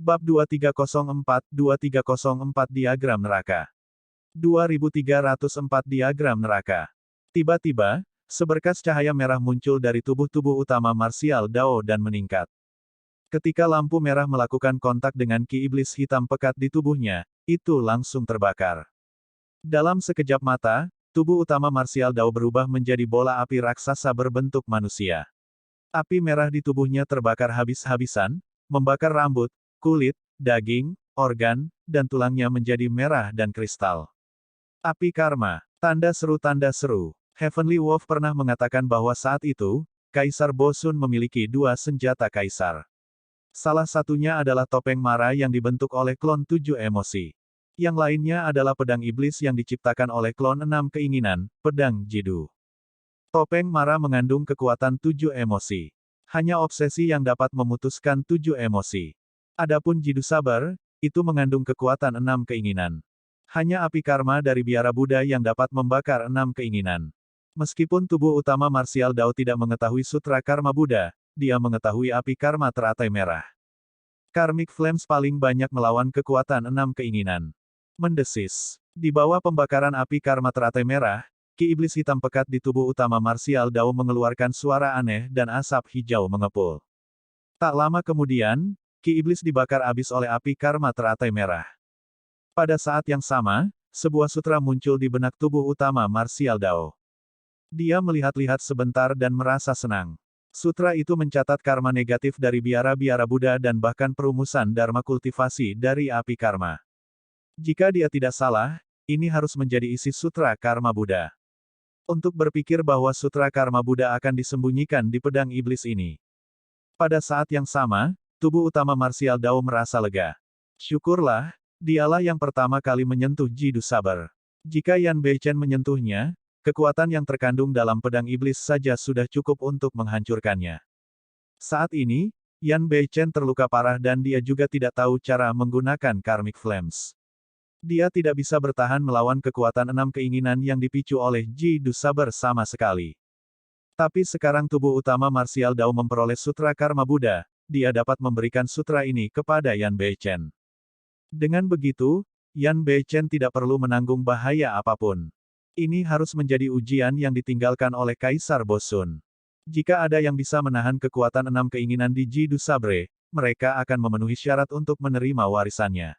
Bab 2304 Diagram Neraka. 2304 Diagram Neraka. Tiba-tiba, seberkas cahaya merah muncul dari tubuh utama Martial Dao dan meningkat. Ketika lampu merah melakukan kontak dengan ki iblis hitam pekat di tubuhnya, itu langsung terbakar. Dalam sekejap mata, tubuh utama Martial Dao berubah menjadi bola api raksasa berbentuk manusia. Api merah di tubuhnya terbakar habis-habisan, membakar rambut, kulit, daging, organ, dan tulangnya menjadi merah dan kristal. Api karma. Tanda seru. Heavenly Wolf pernah mengatakan bahwa saat itu, Kaisar Bosun memiliki dua senjata kaisar. Salah satunya adalah topeng Mara yang dibentuk oleh klon 7 emosi. Yang lainnya adalah pedang iblis yang diciptakan oleh klon 6 keinginan, pedang Jidu. Topeng Mara mengandung kekuatan 7 emosi. Hanya obsesi yang dapat memutuskan 7 emosi. Adapun Jidu Saber, itu mengandung kekuatan 6 keinginan. Hanya api karma dari biara Buddha yang dapat membakar 6 keinginan. Meskipun tubuh utama Martial Dao tidak mengetahui sutra karma Buddha, dia mengetahui api karma teratai merah. Karmic Flames paling banyak melawan kekuatan 6 keinginan. Mendesis. Di bawah pembakaran api karma teratai merah, ki iblis hitam pekat di tubuh utama Martial Dao mengeluarkan suara aneh dan asap hijau mengepul. Tak lama kemudian, ki iblis dibakar habis oleh api karma teratai merah. Pada saat yang sama, sebuah sutra muncul di benak tubuh utama Martial Dao. Dia melihat-lihat sebentar dan merasa senang. Sutra itu mencatat karma negatif dari biara-biara Buddha dan bahkan perumusan dharma kultivasi dari api karma. Jika dia tidak salah, ini harus menjadi isi sutra karma Buddha. Untuk berpikir bahwa sutra karma Buddha akan disembunyikan di pedang iblis ini. Pada saat yang sama, tubuh utama Martial Dao merasa lega. Syukurlah, dialah yang pertama kali menyentuh Jidu Saber. Jika Yan Beichen menyentuhnya, kekuatan yang terkandung dalam pedang iblis saja sudah cukup untuk menghancurkannya. Saat ini, Yan Beichen terluka parah dan dia juga tidak tahu cara menggunakan Karmic Flames. Dia tidak bisa bertahan melawan kekuatan 6 keinginan yang dipicu oleh Jidu Saber sama sekali. Tapi sekarang tubuh utama Martial Dao memperoleh sutra karma Buddha, dia dapat memberikan sutra ini kepada Yan Beichen. Dengan begitu, Yan Beichen tidak perlu menanggung bahaya apapun. Ini harus menjadi ujian yang ditinggalkan oleh Kaisar Bosun. Jika ada yang bisa menahan kekuatan 6 keinginan di Jidu Sabre, mereka akan memenuhi syarat untuk menerima warisannya.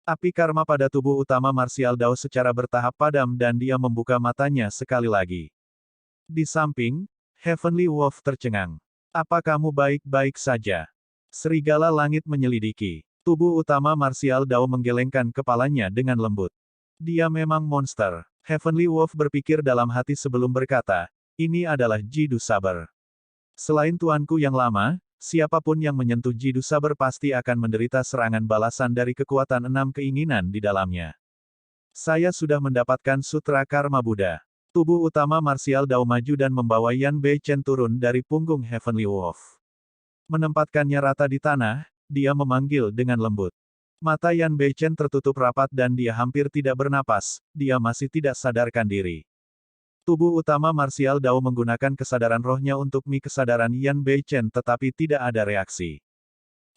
Api karma pada tubuh utama Martial Dao secara bertahap padam dan dia membuka matanya sekali lagi. Di samping, Heavenly Wolf tercengang. Apa kamu baik-baik saja? Serigala langit menyelidiki. Tubuh utama Martial Dao menggelengkan kepalanya dengan lembut. Dia memang monster. Heavenly Wolf berpikir dalam hati sebelum berkata, ini adalah Jidu Saber. Selain tuanku yang lama, siapapun yang menyentuh Jidu Saber pasti akan menderita serangan balasan dari kekuatan 6 keinginan di dalamnya. Saya sudah mendapatkan sutra karma Buddha. Tubuh utama Martial Dao maju dan membawa Yan Beichen turun dari punggung Heavenly Wolf. Menempatkannya rata di tanah, dia memanggil dengan lembut. Mata Yan Beichen tertutup rapat dan dia hampir tidak bernapas, dia masih tidak sadarkan diri. Tubuh utama Martial Dao menggunakan kesadaran rohnya untuk kesadaran Yan Beichen tetapi tidak ada reaksi.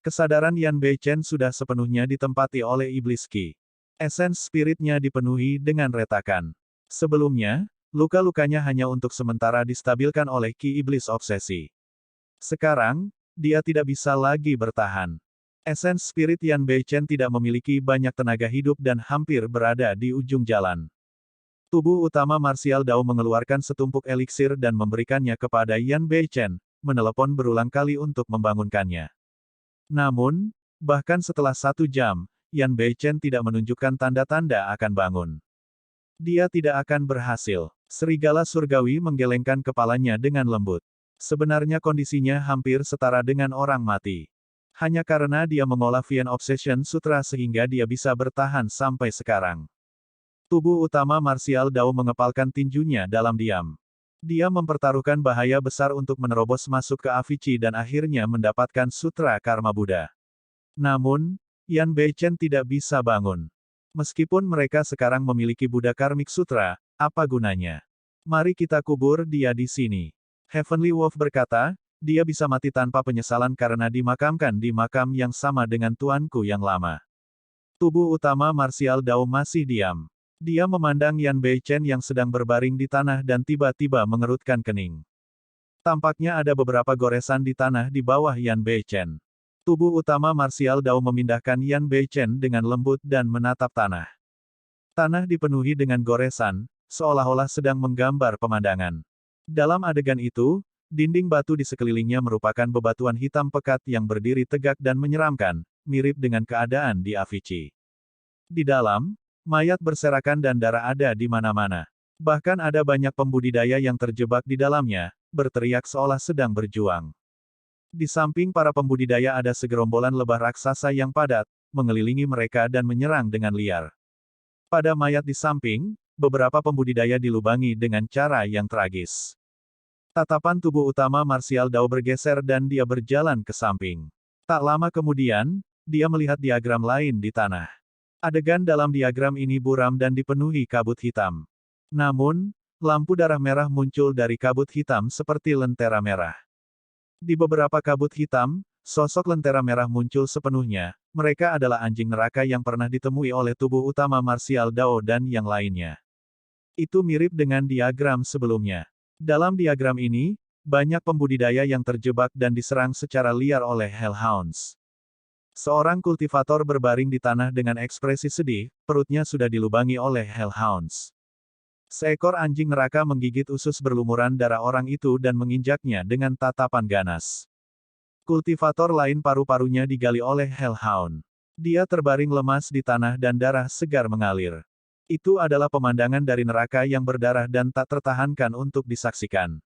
Kesadaran Yan Beichen sudah sepenuhnya ditempati oleh iblis Qi. Esens spiritnya dipenuhi dengan retakan. Sebelumnya, luka-lukanya hanya untuk sementara distabilkan oleh Qi iblis obsesi. Sekarang, dia tidak bisa lagi bertahan. Esens spirit Yan Beichen tidak memiliki banyak tenaga hidup dan hampir berada di ujung jalan. Tubuh utama Martial Dao mengeluarkan setumpuk eliksir dan memberikannya kepada Yan Beichen, menelepon berulang kali untuk membangunkannya. Namun, bahkan setelah 1 jam, Yan Beichen tidak menunjukkan tanda-tanda akan bangun. Dia tidak akan berhasil. Serigala surgawi menggelengkan kepalanya dengan lembut. Sebenarnya kondisinya hampir setara dengan orang mati. Hanya karena dia mengolah Vian Obsession Sutra sehingga dia bisa bertahan sampai sekarang. Tubuh utama Martial Dao mengepalkan tinjunya dalam diam. Dia mempertaruhkan bahaya besar untuk menerobos masuk ke Avicii dan akhirnya mendapatkan sutra karma Buddha. Namun, Yan Beichen tidak bisa bangun. Meskipun mereka sekarang memiliki Buddha Karmik Sutra, apa gunanya? Mari kita kubur dia di sini. Heavenly Wolf berkata, dia bisa mati tanpa penyesalan karena dimakamkan di makam yang sama dengan tuanku yang lama. Tubuh utama marsial Dao masih diam. Dia memandang Yan Beichen yang sedang berbaring di tanah dan tiba-tiba mengerutkan kening. Tampaknya ada beberapa goresan di tanah di bawah Yan Beichen. Tubuh utama marsial Dao memindahkan Yan Beichen dengan lembut dan menatap tanah. Tanah dipenuhi dengan goresan, seolah-olah sedang menggambar pemandangan. Dalam adegan itu, dinding batu di sekelilingnya merupakan bebatuan hitam pekat yang berdiri tegak dan menyeramkan, mirip dengan keadaan di Avicii. Di dalam, mayat berserakan dan darah ada di mana-mana. Bahkan ada banyak pembudidaya yang terjebak di dalamnya, berteriak seolah sedang berjuang. Di samping para pembudidaya ada segerombolan lebah raksasa yang padat, mengelilingi mereka dan menyerang dengan liar. Pada mayat di samping, beberapa pembudidaya dilubangi dengan cara yang tragis. Tatapan tubuh utama marsial Dao bergeser dan dia berjalan ke samping. Tak lama kemudian, dia melihat diagram lain di tanah. Adegan dalam diagram ini buram dan dipenuhi kabut hitam. Namun, lampu darah merah muncul dari kabut hitam seperti lentera merah. Di beberapa kabut hitam, sosok lentera merah muncul sepenuhnya. Mereka adalah anjing neraka yang pernah ditemui oleh tubuh utama marsial Dao dan yang lainnya. Itu mirip dengan diagram sebelumnya. Dalam diagram ini, banyak pembudidaya yang terjebak dan diserang secara liar oleh Hellhounds. Seorang kultivator berbaring di tanah dengan ekspresi sedih, perutnya sudah dilubangi oleh Hellhounds. Seekor anjing neraka menggigit usus berlumuran darah orang itu dan menginjaknya dengan tatapan ganas. Kultivator lain paru-parunya digali oleh Hellhound. Dia terbaring lemas di tanah dan darah segar mengalir. Itu adalah pemandangan dari neraka yang berdarah dan tak tertahankan untuk disaksikan.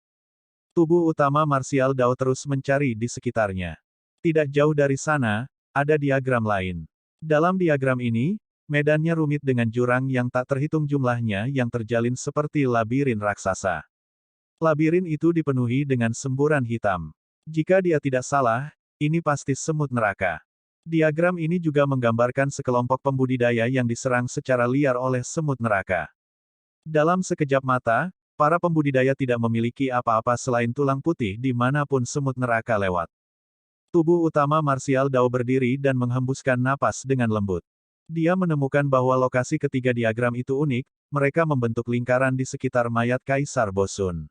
Tubuh utama marsial Dao terus mencari di sekitarnya. Tidak jauh dari sana, ada diagram lain. Dalam diagram ini, medannya rumit dengan jurang yang tak terhitung jumlahnya yang terjalin seperti labirin raksasa. Labirin itu dipenuhi dengan semburan hitam. Jika dia tidak salah, ini pasti semut neraka. Diagram ini juga menggambarkan sekelompok pembudidaya yang diserang secara liar oleh semut neraka. Dalam sekejap mata, para pembudidaya tidak memiliki apa-apa selain tulang putih dimanapun semut neraka lewat. Tubuh utama marsial Dao berdiri dan menghembuskan napas dengan lembut. Dia menemukan bahwa lokasi ketiga diagram itu unik, mereka membentuk lingkaran di sekitar mayat Kaisar Bosun.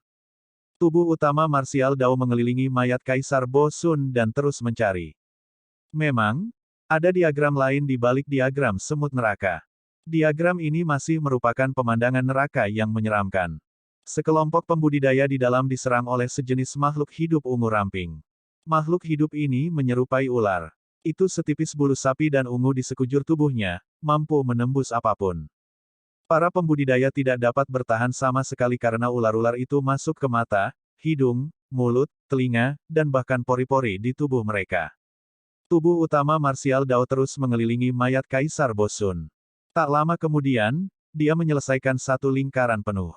Tubuh utama marsial Dao mengelilingi mayat Kaisar Bosun dan terus mencari. Memang, ada diagram lain di balik diagram semut neraka. Diagram ini masih merupakan pemandangan neraka yang menyeramkan. Sekelompok pembudidaya di dalam diserang oleh sejenis makhluk hidup ungu ramping. Makhluk hidup ini menyerupai ular. Itu setipis bulu sapi dan ungu di sekujur tubuhnya, mampu menembus apapun. Para pembudidaya tidak dapat bertahan sama sekali karena ular-ular itu masuk ke mata, hidung, mulut, telinga, dan bahkan pori-pori di tubuh mereka. Tubuh utama marsial Dao terus mengelilingi mayat Kaisar Bosun. Tak lama kemudian, dia menyelesaikan satu lingkaran penuh.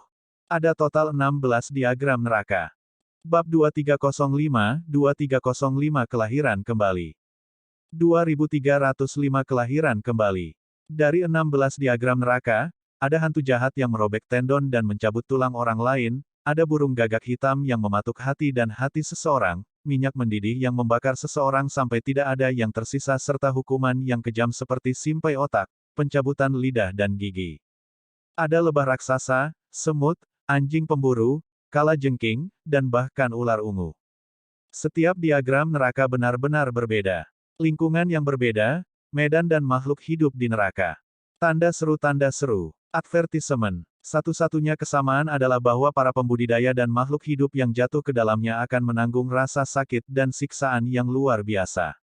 Ada total 16 diagram neraka. Bab 2305 kelahiran kembali. 2305 kelahiran kembali. Dari 16 diagram neraka, ada hantu jahat yang merobek tendon dan mencabut tulang orang lain, ada burung gagak hitam yang mematuk hati dan hati seseorang, minyak mendidih yang membakar seseorang sampai tidak ada yang tersisa serta hukuman yang kejam seperti simpai otak, pencabutan lidah dan gigi. Ada lebah raksasa, semut, anjing pemburu, kalajengking, dan bahkan ular ungu. Setiap diagram neraka benar-benar berbeda. Lingkungan yang berbeda, medan dan makhluk hidup di neraka. Tanda seru. Advertisement. Satu-satunya kesamaan adalah bahwa para pembudidaya dan makhluk hidup yang jatuh ke dalamnya akan menanggung rasa sakit dan siksaan yang luar biasa.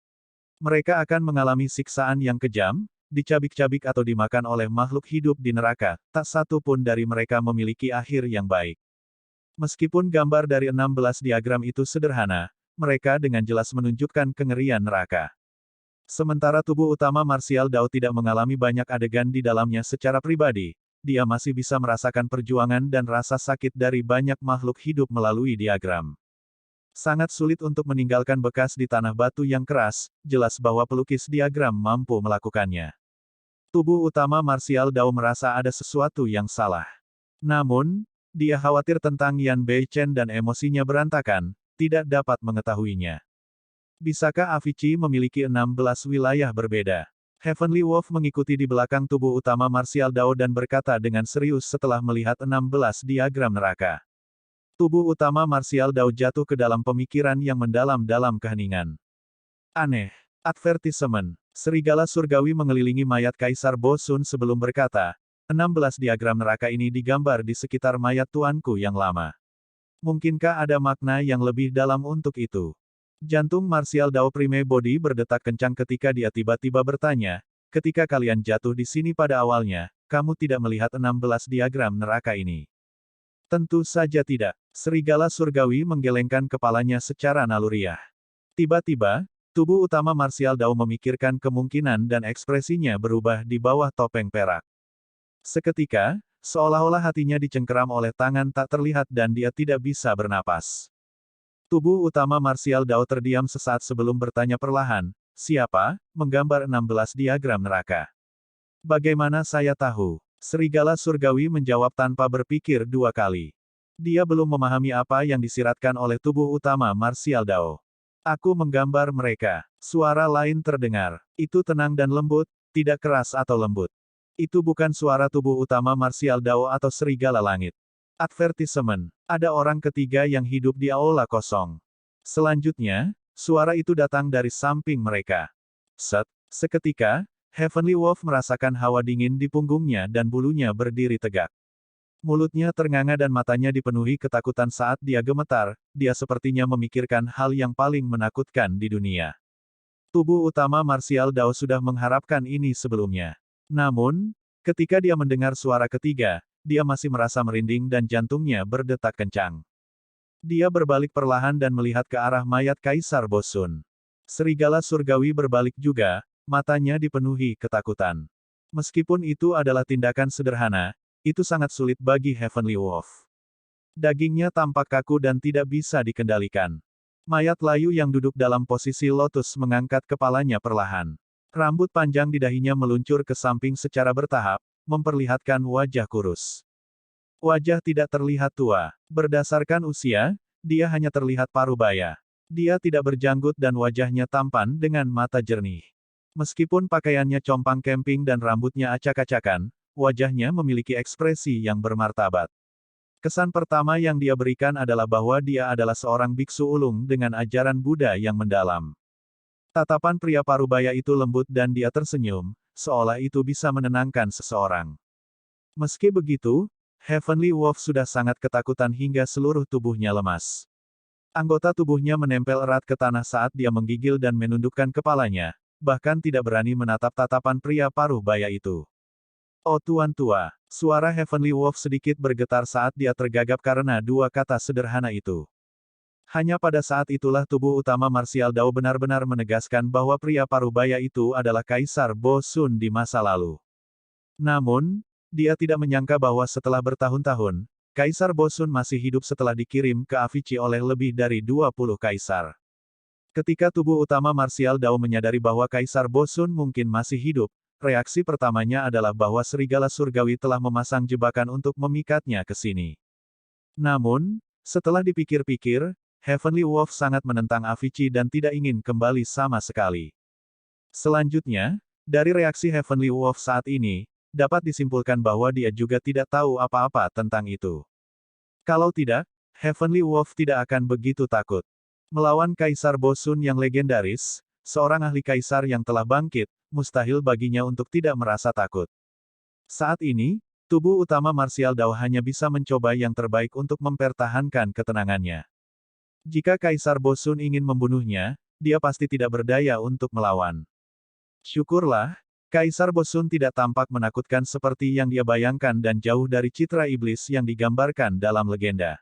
Mereka akan mengalami siksaan yang kejam, dicabik-cabik atau dimakan oleh makhluk hidup di neraka, tak satu pun dari mereka memiliki akhir yang baik. Meskipun gambar dari 16 diagram itu sederhana, mereka dengan jelas menunjukkan kengerian neraka. Sementara tubuh utama marsial Dao tidak mengalami banyak adegan di dalamnya secara pribadi, dia masih bisa merasakan perjuangan dan rasa sakit dari banyak makhluk hidup melalui diagram. Sangat sulit untuk meninggalkan bekas di tanah batu yang keras, jelas bahwa pelukis diagram mampu melakukannya. Tubuh utama marsial Dao merasa ada sesuatu yang salah. Namun, dia khawatir tentang Yan Beichen dan emosinya berantakan, tidak dapat mengetahuinya. Bisakah Avicii memiliki 16 wilayah berbeda? Heavenly Wolf mengikuti di belakang tubuh utama Martial Dao dan berkata dengan serius setelah melihat 16 diagram neraka. Tubuh utama Martial Dao jatuh ke dalam pemikiran yang mendalam dalam keheningan. Aneh. Advertisement. Serigala surgawi mengelilingi mayat Kaisar Bo Sun sebelum berkata, 16 diagram neraka ini digambar di sekitar mayat tuanku yang lama. Mungkinkah ada makna yang lebih dalam untuk itu? Jantung Martial Dao Prime Body berdetak kencang ketika dia tiba-tiba bertanya, ketika kalian jatuh di sini pada awalnya, kamu tidak melihat 16 diagram neraka ini. Tentu saja tidak. Serigala surgawi menggelengkan kepalanya secara naluriah. Tiba-tiba, tubuh utama Martial Dao memikirkan kemungkinan dan ekspresinya berubah di bawah topeng perak. Seketika, seolah-olah hatinya dicengkeram oleh tangan tak terlihat dan dia tidak bisa bernapas. Tubuh utama Martial Dao terdiam sesaat sebelum bertanya perlahan, siapa, menggambar 16 diagram neraka. Bagaimana saya tahu? Serigala surgawi menjawab tanpa berpikir dua kali. Dia belum memahami apa yang disiratkan oleh tubuh utama Martial Dao. Aku menggambar mereka. Suara lain terdengar. Itu tenang dan lembut, tidak keras atau lembut. Itu bukan suara tubuh utama Martial Dao atau serigala langit. Advertisement. Ada orang ketiga yang hidup di aula kosong. Selanjutnya, suara itu datang dari samping mereka. Seketika, Heavenly Wolf merasakan hawa dingin di punggungnya dan bulunya berdiri tegak. Mulutnya ternganga dan matanya dipenuhi ketakutan saat dia gemetar, dia sepertinya memikirkan hal yang paling menakutkan di dunia. Tubuh utama Martial Dao sudah mengharapkan ini sebelumnya. Namun, ketika dia mendengar suara ketiga, dia masih merasa merinding dan jantungnya berdetak kencang. Dia berbalik perlahan dan melihat ke arah mayat Kaisar Bo Sun. Serigala surgawi berbalik juga, matanya dipenuhi ketakutan. Meskipun itu adalah tindakan sederhana, itu sangat sulit bagi Heavenly Wolf. Dagingnya tampak kaku dan tidak bisa dikendalikan. Mayat layu yang duduk dalam posisi lotus mengangkat kepalanya perlahan. Rambut panjang di dahinya meluncur ke samping secara bertahap, memperlihatkan wajah kurus. Wajah tidak terlihat tua. Berdasarkan usia, dia hanya terlihat parubaya. Dia tidak berjanggut dan wajahnya tampan dengan mata jernih. Meskipun pakaiannya compang camping dan rambutnya acak-acakan, wajahnya memiliki ekspresi yang bermartabat. Kesan pertama yang dia berikan adalah bahwa dia adalah seorang biksu ulung dengan ajaran Buddha yang mendalam. Tatapan pria parubaya itu lembut dan dia tersenyum, seolah itu bisa menenangkan seseorang. Meski begitu, Heavenly Wolf sudah sangat ketakutan hingga seluruh tubuhnya lemas. Anggota tubuhnya menempel erat ke tanah saat dia menggigil dan menundukkan kepalanya, bahkan tidak berani menatap tatapan pria parubaya itu. Oh Tuan Tua, suara Heavenly Wolf sedikit bergetar saat dia tergagap karena dua kata sederhana itu. Hanya pada saat itulah tubuh utama Martial Dao benar-benar menegaskan bahwa pria parubaya itu adalah Kaisar Bo Sun di masa lalu. Namun, dia tidak menyangka bahwa setelah bertahun-tahun, Kaisar Bo Sun masih hidup setelah dikirim ke Avicii oleh lebih dari 20 kaisar. Ketika tubuh utama Martial Dao menyadari bahwa Kaisar Bo Sun mungkin masih hidup, reaksi pertamanya adalah bahwa serigala surgawi telah memasang jebakan untuk memikatnya ke sini. Namun, setelah dipikir-pikir, Heavenly Wolf sangat menentang Avicii dan tidak ingin kembali sama sekali. Selanjutnya, dari reaksi Heavenly Wolf saat ini, dapat disimpulkan bahwa dia juga tidak tahu apa-apa tentang itu. Kalau tidak, Heavenly Wolf tidak akan begitu takut. Melawan Kaisar Bo Sun yang legendaris, seorang ahli kaisar yang telah bangkit, mustahil baginya untuk tidak merasa takut. Saat ini, tubuh utama Martial Dao hanya bisa mencoba yang terbaik untuk mempertahankan ketenangannya. Jika Kaisar Bo Sun ingin membunuhnya, dia pasti tidak berdaya untuk melawan. Syukurlah, Kaisar Bo Sun tidak tampak menakutkan seperti yang dia bayangkan dan jauh dari citra iblis yang digambarkan dalam legenda.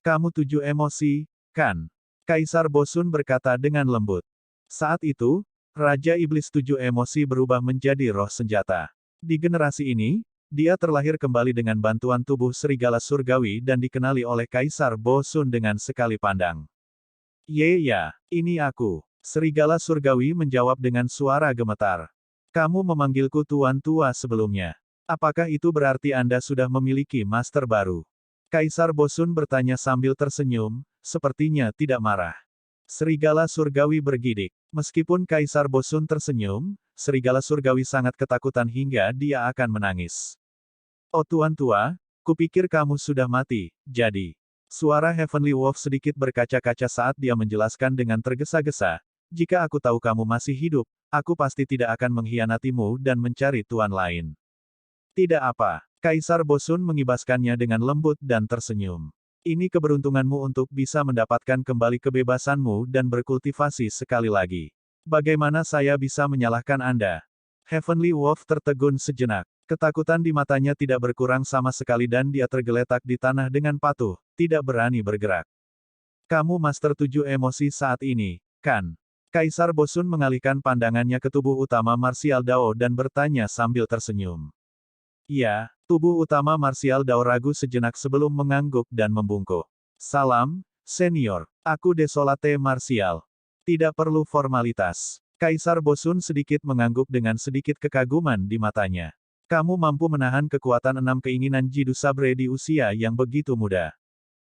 Kamu 7 emosi, kan? Kaisar Bo Sun berkata dengan lembut. Saat itu, Raja Iblis 7 emosi berubah menjadi roh senjata. Di generasi ini, dia terlahir kembali dengan bantuan tubuh serigala surgawi dan dikenali oleh Kaisar Bo Sun dengan sekali pandang. Ya, ini aku. Serigala surgawi menjawab dengan suara gemetar. Kamu memanggilku Tuan Tua sebelumnya. Apakah itu berarti Anda sudah memiliki master baru? Kaisar Bo Sun bertanya sambil tersenyum, sepertinya tidak marah. Serigala surgawi bergidik. Meskipun Kaisar Bosun tersenyum, serigala surgawi sangat ketakutan hingga dia akan menangis. Oh Tuan Tua, kupikir kamu sudah mati, jadi. Suara Heavenly Wolf sedikit berkaca-kaca saat dia menjelaskan dengan tergesa-gesa, jika aku tahu kamu masih hidup, aku pasti tidak akan mengkhianatimu dan mencari tuan lain. Tidak apa. Kaisar Bosun mengibaskannya dengan lembut dan tersenyum. Ini keberuntunganmu untuk bisa mendapatkan kembali kebebasanmu dan berkultivasi sekali lagi. Bagaimana saya bisa menyalahkan Anda? Heavenly Wolf tertegun sejenak. Ketakutan di matanya tidak berkurang sama sekali dan dia tergeletak di tanah dengan patuh, tidak berani bergerak. Kamu Master 7 emosi saat ini, kan? Kaisar Bosun mengalihkan pandangannya ke tubuh utama Martial Dao dan bertanya sambil tersenyum. Iya, tubuh utama Martial Dao ragu sejenak sebelum mengangguk dan membungkuk. Salam, senior. Aku Desolate Martial. Tidak perlu formalitas. Kaisar Bosun sedikit mengangguk dengan sedikit kekaguman di matanya. Kamu mampu menahan kekuatan 6 keinginan Jidu Sabre di usia yang begitu muda.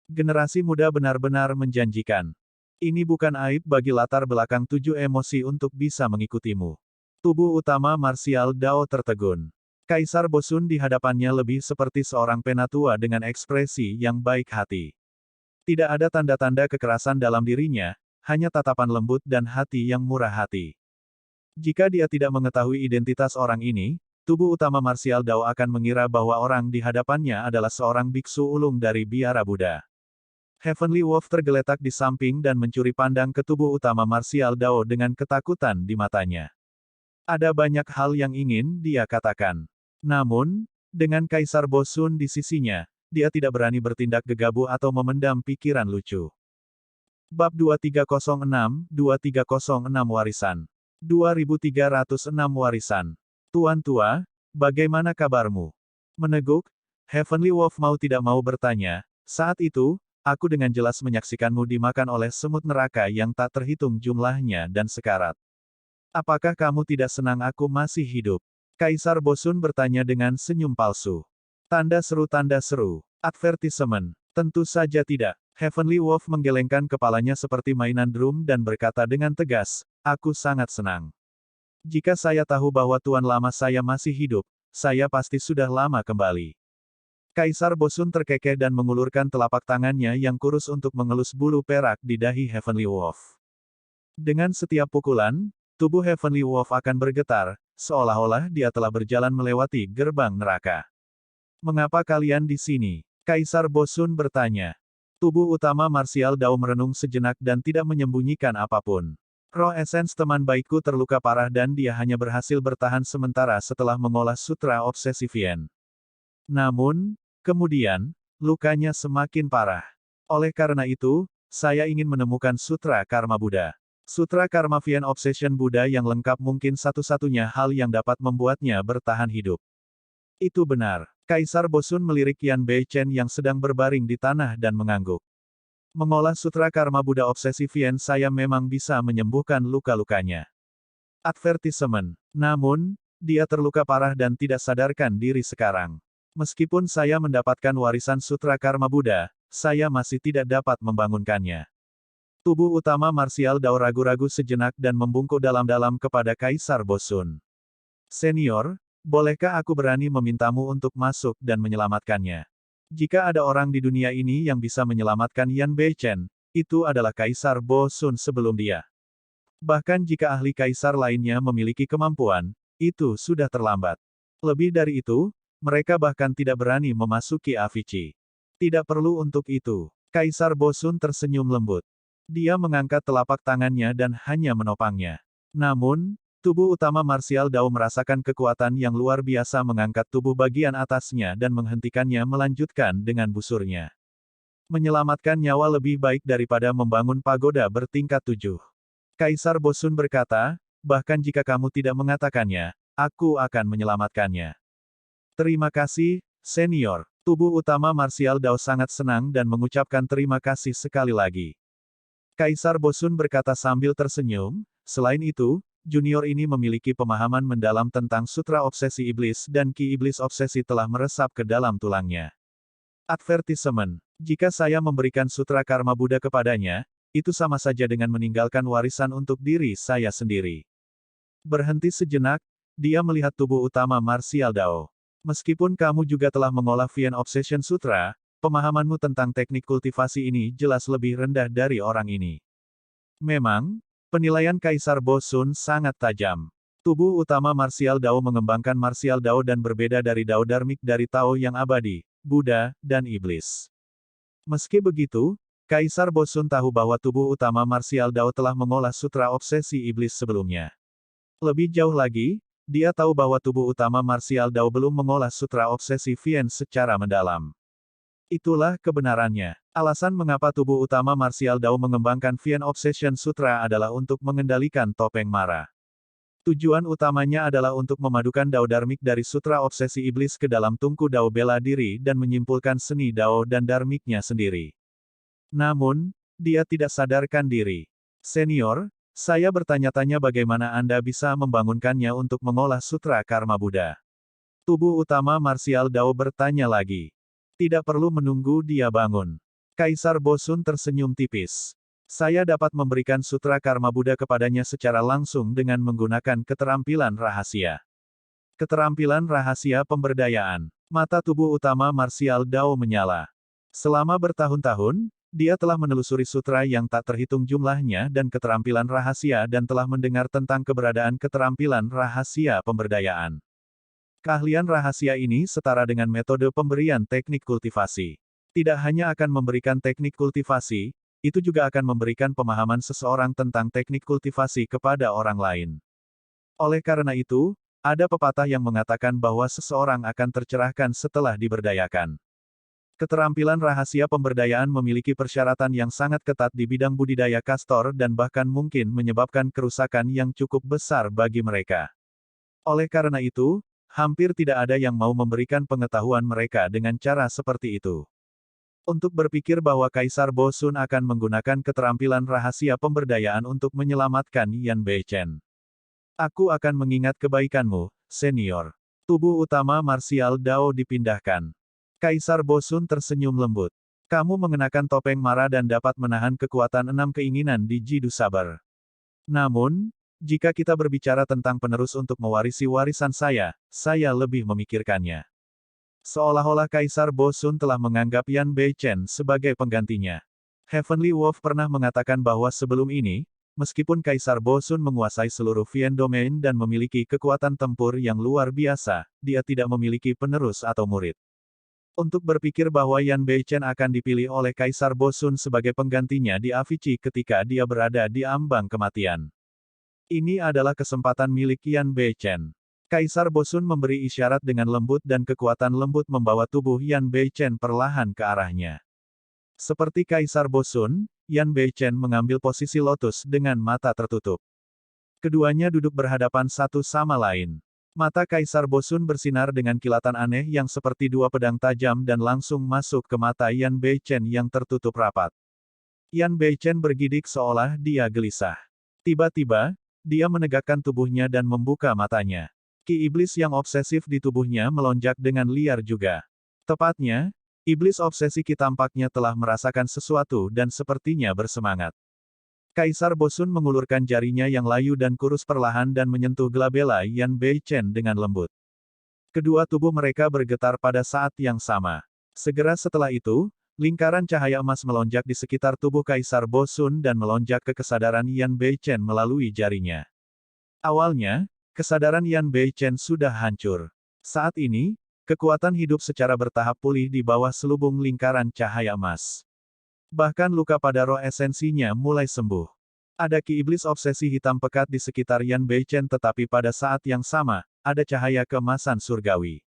Generasi muda benar-benar menjanjikan. Ini bukan aib bagi latar belakang 7 emosi untuk bisa mengikutimu. Tubuh utama Martial Dao tertegun. Kaisar Bosun di hadapannya lebih seperti seorang penatua dengan ekspresi yang baik hati. Tidak ada tanda-tanda kekerasan dalam dirinya, hanya tatapan lembut dan hati yang murah hati. Jika dia tidak mengetahui identitas orang ini, tubuh utama Martial Dao akan mengira bahwa orang di hadapannya adalah seorang biksu ulung dari biara Buddha. Heavenly Wolf tergeletak di samping dan mencuri pandang ke tubuh utama Martial Dao dengan ketakutan di matanya. Ada banyak hal yang ingin dia katakan. Namun, dengan Kaisar Bosun di sisinya, dia tidak berani bertindak gegabah atau memendam pikiran lucu. Bab 2306 Warisan. 2306 Warisan. Tuan Tua, bagaimana kabarmu? Meneguk, Heavenly Wolf mau tidak mau bertanya, saat itu, aku dengan jelas menyaksikanmu dimakan oleh semut neraka yang tak terhitung jumlahnya dan sekarat. Apakah kamu tidak senang aku masih hidup? Kaisar Bosun bertanya dengan senyum palsu. Tanda seru, advertisement. Tentu saja tidak. Heavenly Wolf menggelengkan kepalanya seperti mainan drum dan berkata dengan tegas, aku sangat senang. Jika saya tahu bahwa tuan lama saya masih hidup, saya pasti sudah lama kembali. Kaisar Bosun terkekeh dan mengulurkan telapak tangannya yang kurus untuk mengelus bulu perak di dahi Heavenly Wolf. Dengan setiap pukulan, tubuh Heavenly Wolf akan bergetar, seolah-olah dia telah berjalan melewati gerbang neraka. Mengapa kalian di sini? Kaisar Bosun bertanya. Tubuh utama Martial Dao merenung sejenak dan tidak menyembunyikan apapun. Roh esens teman baikku terluka parah dan dia hanya berhasil bertahan sementara setelah mengolah sutra obsesifien. Namun, kemudian, lukanya semakin parah. Oleh karena itu, saya ingin menemukan sutra Karma Buddha. Sutra Karmavian Obsession Buddha yang lengkap mungkin satu-satunya hal yang dapat membuatnya bertahan hidup. Itu benar. Kaisar Bosun melirik Yan Beichen yang sedang berbaring di tanah dan mengangguk. Mengolah sutra Karma Buddha Obsesifien saya memang bisa menyembuhkan luka-lukanya. Advertisement. Namun, dia terluka parah dan tidak sadarkan diri sekarang. Meskipun saya mendapatkan warisan sutra Karma Buddha, saya masih tidak dapat membangunkannya. Tubuh utama Martial Dao ragu-ragu sejenak dan membungkuk dalam-dalam kepada Kaisar Bosun. Senior, bolehkah aku berani memintamu untuk masuk dan menyelamatkannya? Jika ada orang di dunia ini yang bisa menyelamatkan Yan Beichen, itu adalah Kaisar Bosun sebelum dia. Bahkan jika ahli kaisar lainnya memiliki kemampuan, itu sudah terlambat. Lebih dari itu, mereka bahkan tidak berani memasuki Avicii. Tidak perlu untuk itu. Kaisar Bosun tersenyum lembut. Dia mengangkat telapak tangannya dan hanya menopangnya. Namun, tubuh utama Martial Dao merasakan kekuatan yang luar biasa mengangkat tubuh bagian atasnya dan menghentikannya melanjutkan dengan busurnya. Menyelamatkan nyawa lebih baik daripada membangun pagoda bertingkat 7. Kaisar Bosun berkata, bahkan jika kamu tidak mengatakannya, aku akan menyelamatkannya. Terima kasih, senior. Tubuh utama Martial Dao sangat senang dan mengucapkan terima kasih sekali lagi. Kaisar Bosun berkata sambil tersenyum, selain itu, junior ini memiliki pemahaman mendalam tentang sutra obsesi iblis dan ki iblis obsesi telah meresap ke dalam tulangnya. Advertisement. Jika saya memberikan sutra karma Buddha kepadanya, itu sama saja dengan meninggalkan warisan untuk diri saya sendiri. Berhenti sejenak, dia melihat tubuh utama Martial Dao. Meskipun kamu juga telah mengolah Vian Obsession Sutra, pemahamanmu tentang teknik kultivasi ini jelas lebih rendah dari orang ini. Memang, penilaian Kaisar Bo Sun sangat tajam. Tubuh utama Martial Dao mengembangkan Martial Dao dan berbeda dari Dao Dharmik dari Tao yang abadi, Buddha, dan Iblis. Meski begitu, Kaisar Bo Sun tahu bahwa tubuh utama Martial Dao telah mengolah sutra obsesi iblis sebelumnya. Lebih jauh lagi, dia tahu bahwa tubuh utama Martial Dao belum mengolah sutra obsesi Vian secara mendalam. Itulah kebenarannya. Alasan mengapa tubuh utama Martial Dao mengembangkan Vian Obsession Sutra adalah untuk mengendalikan topeng Mara. Tujuan utamanya adalah untuk memadukan Dao Dharmik dari Sutra Obsesi Iblis ke dalam tungku Dao bela diri dan menyimpulkan seni Dao dan Dharmiknya sendiri. Namun, dia tidak sadarkan diri. Senior, saya bertanya-tanya bagaimana Anda bisa membangunkannya untuk mengolah Sutra Karma Buddha. Tubuh utama Martial Dao bertanya lagi. Tidak perlu menunggu dia bangun. Kaisar Bo Sun tersenyum tipis. Saya dapat memberikan Sutra Karma Buddha kepadanya secara langsung dengan menggunakan keterampilan rahasia. Keterampilan rahasia pemberdayaan. Mata tubuh utama Martial Dao menyala. Selama bertahun-tahun, dia telah menelusuri sutra yang tak terhitung jumlahnya dan keterampilan rahasia dan telah mendengar tentang keberadaan keterampilan rahasia pemberdayaan. Keahlian rahasia ini setara dengan metode pemberian teknik kultivasi. Tidak hanya akan memberikan teknik kultivasi, itu juga akan memberikan pemahaman seseorang tentang teknik kultivasi kepada orang lain. Oleh karena itu, ada pepatah yang mengatakan bahwa seseorang akan tercerahkan setelah diberdayakan. Keterampilan rahasia pemberdayaan memiliki persyaratan yang sangat ketat di bidang budidaya kastor dan bahkan mungkin menyebabkan kerusakan yang cukup besar bagi mereka. Oleh karena itu, hampir tidak ada yang mau memberikan pengetahuan mereka dengan cara seperti itu. Untuk berpikir bahwa Kaisar Bo Sun akan menggunakan keterampilan rahasia pemberdayaan untuk menyelamatkan Yan Beichen. Aku akan mengingat kebaikanmu, senior. Tubuh utama Martial Dao dipindahkan. Kaisar Bo Sun tersenyum lembut. Kamu mengenakan topeng Mara dan dapat menahan kekuatan 6 keinginan di Jidu Sabar. Namun, jika kita berbicara tentang penerus untuk mewarisi warisan saya lebih memikirkannya. Seolah-olah Kaisar Bo Sun telah menganggap Yan Beichen sebagai penggantinya. Heavenly Wolf pernah mengatakan bahwa sebelum ini, meskipun Kaisar Bo Sun menguasai seluruh Vian Domain dan memiliki kekuatan tempur yang luar biasa, dia tidak memiliki penerus atau murid. Untuk berpikir bahwa Yan Beichen akan dipilih oleh Kaisar Bo Sun sebagai penggantinya di Avicii ketika dia berada di ambang kematian. Ini adalah kesempatan milik Yan Beichen. Kaisar Bo Sun memberi isyarat dengan lembut dan kekuatan lembut membawa tubuh Yan Beichen perlahan ke arahnya. Seperti Kaisar Bo Sun, Yan Beichen mengambil posisi lotus dengan mata tertutup. Keduanya duduk berhadapan satu sama lain. Mata Kaisar Bo Sun bersinar dengan kilatan aneh yang seperti dua pedang tajam dan langsung masuk ke mata Yan Beichen yang tertutup rapat. Yan Beichen bergidik seolah dia gelisah. Tiba-tiba, dia menegakkan tubuhnya dan membuka matanya. Ki iblis yang obsesif di tubuhnya melonjak dengan liar juga. Tepatnya, iblis obsesi Ki tampaknya telah merasakan sesuatu dan sepertinya bersemangat. Kaisar Bo Sun mengulurkan jarinya yang layu dan kurus perlahan dan menyentuh glabella Yan Beichen dengan lembut. Kedua tubuh mereka bergetar pada saat yang sama. Segera setelah itu, lingkaran cahaya emas melonjak di sekitar tubuh Kaisar Bo Sun dan melonjak ke kesadaran Yan Beichen melalui jarinya. Awalnya, kesadaran Yan Beichen sudah hancur. Saat ini, kekuatan hidup secara bertahap pulih di bawah selubung lingkaran cahaya emas. Bahkan luka pada roh esensinya mulai sembuh. Ada ki iblis obsesi hitam pekat di sekitar Yan Beichen tetapi pada saat yang sama, ada cahaya keemasan surgawi.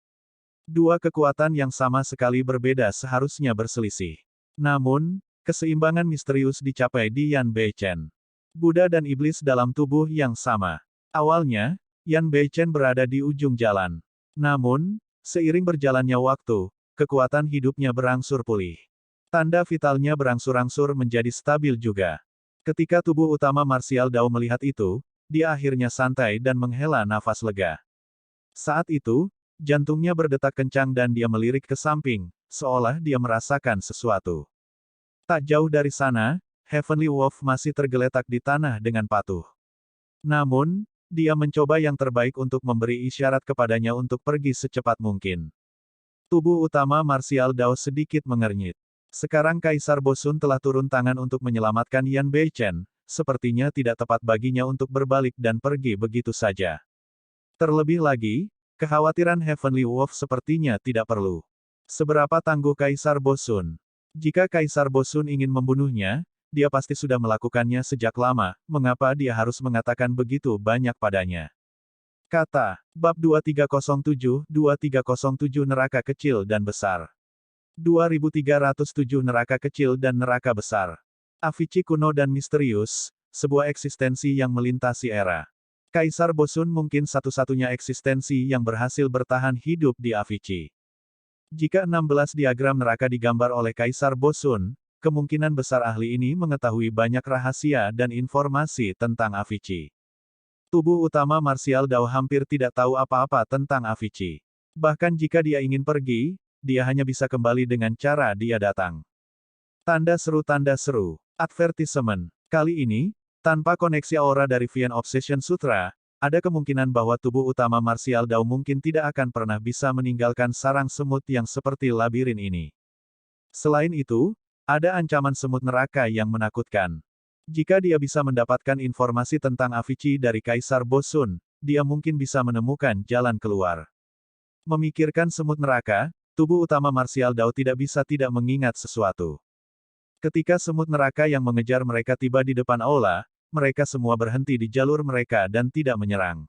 Dua kekuatan yang sama sekali berbeda seharusnya berselisih. Namun, keseimbangan misterius dicapai di Yan Beichen. Buddha dan iblis dalam tubuh yang sama. Awalnya, Yan Beichen berada di ujung jalan. Namun, seiring berjalannya waktu, kekuatan hidupnya berangsur pulih. Tanda vitalnya berangsur-angsur menjadi stabil juga. Ketika tubuh utama Martial Dao melihat itu, dia akhirnya santai dan menghela nafas lega. Saat itu, jantungnya berdetak kencang dan dia melirik ke samping, seolah dia merasakan sesuatu. Tak jauh dari sana, Heavenly Wolf masih tergeletak di tanah dengan patuh. Namun, dia mencoba yang terbaik untuk memberi isyarat kepadanya untuk pergi secepat mungkin. Tubuh utama Martial Dao sedikit mengernyit. Sekarang Kaisar Bosun telah turun tangan untuk menyelamatkan Yan Beichen, sepertinya tidak tepat baginya untuk berbalik dan pergi begitu saja. Terlebih lagi, kekhawatiran Heavenly Wolf sepertinya tidak perlu. Seberapa tangguh Kaisar Bosun? Jika Kaisar Bosun ingin membunuhnya, dia pasti sudah melakukannya sejak lama, mengapa dia harus mengatakan begitu banyak padanya? Kata, Bab 2307 Neraka Kecil dan Besar. 2307 Neraka Kecil dan Neraka Besar. Avicii kuno dan misterius, sebuah eksistensi yang melintasi era. Kaisar Bosun mungkin satu-satunya eksistensi yang berhasil bertahan hidup di Avicii. Jika 16 diagram neraka digambar oleh Kaisar Bosun, kemungkinan besar ahli ini mengetahui banyak rahasia dan informasi tentang Avicii. Tubuh utama Martial Dao hampir tidak tahu apa-apa tentang Avicii. Bahkan jika dia ingin pergi, dia hanya bisa kembali dengan cara dia datang. Tanda seru. Advertisement. Kali ini, tanpa koneksi aura dari Vian Obsession Sutra, ada kemungkinan bahwa tubuh utama Martial Dao mungkin tidak akan pernah bisa meninggalkan sarang semut yang seperti labirin ini. Selain itu, ada ancaman semut neraka yang menakutkan. Jika dia bisa mendapatkan informasi tentang Avicii dari Kaisar Bosun, dia mungkin bisa menemukan jalan keluar. Memikirkan semut neraka, tubuh utama Martial Dao tidak bisa tidak mengingat sesuatu. Ketika semut neraka yang mengejar mereka tiba di depan aula, mereka semua berhenti di jalur mereka dan tidak menyerang.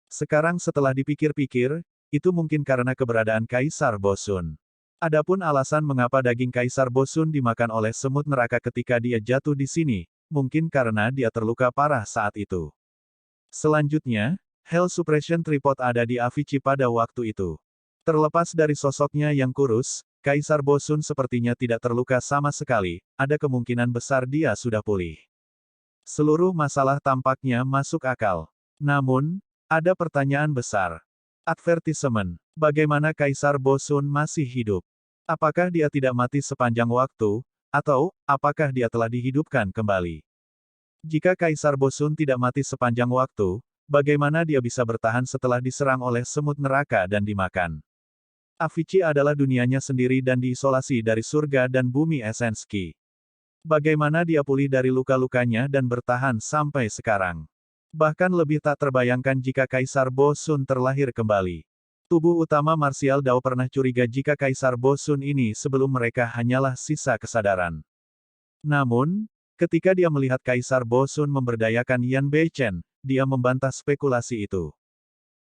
Sekarang setelah dipikir-pikir, itu mungkin karena keberadaan Kaisar Bosun. Adapun alasan mengapa daging Kaisar Bosun dimakan oleh semut neraka ketika dia jatuh di sini, mungkin karena dia terluka parah saat itu. Selanjutnya, Hell Suppression Tripod ada di Avicii pada waktu itu. Terlepas dari sosoknya yang kurus, Kaisar Bosun sepertinya tidak terluka sama sekali, ada kemungkinan besar dia sudah pulih. Seluruh masalah tampaknya masuk akal. Namun, ada pertanyaan besar. Advertisement. Bagaimana Kaisar Bosun masih hidup? Apakah dia tidak mati sepanjang waktu, atau, apakah dia telah dihidupkan kembali? Jika Kaisar Bosun tidak mati sepanjang waktu, bagaimana dia bisa bertahan setelah diserang oleh semut neraka dan dimakan? Avicii adalah dunianya sendiri dan diisolasi dari surga dan bumi Esenski. Bagaimana dia pulih dari luka-lukanya dan bertahan sampai sekarang? Bahkan lebih tak terbayangkan jika Kaisar Bosun terlahir kembali. Tubuh utama Martial Dao pernah curiga jika Kaisar Bosun ini sebelum mereka hanyalah sisa kesadaran. Namun, ketika dia melihat Kaisar Bosun memberdayakan Yan Beichen, dia membantah spekulasi itu.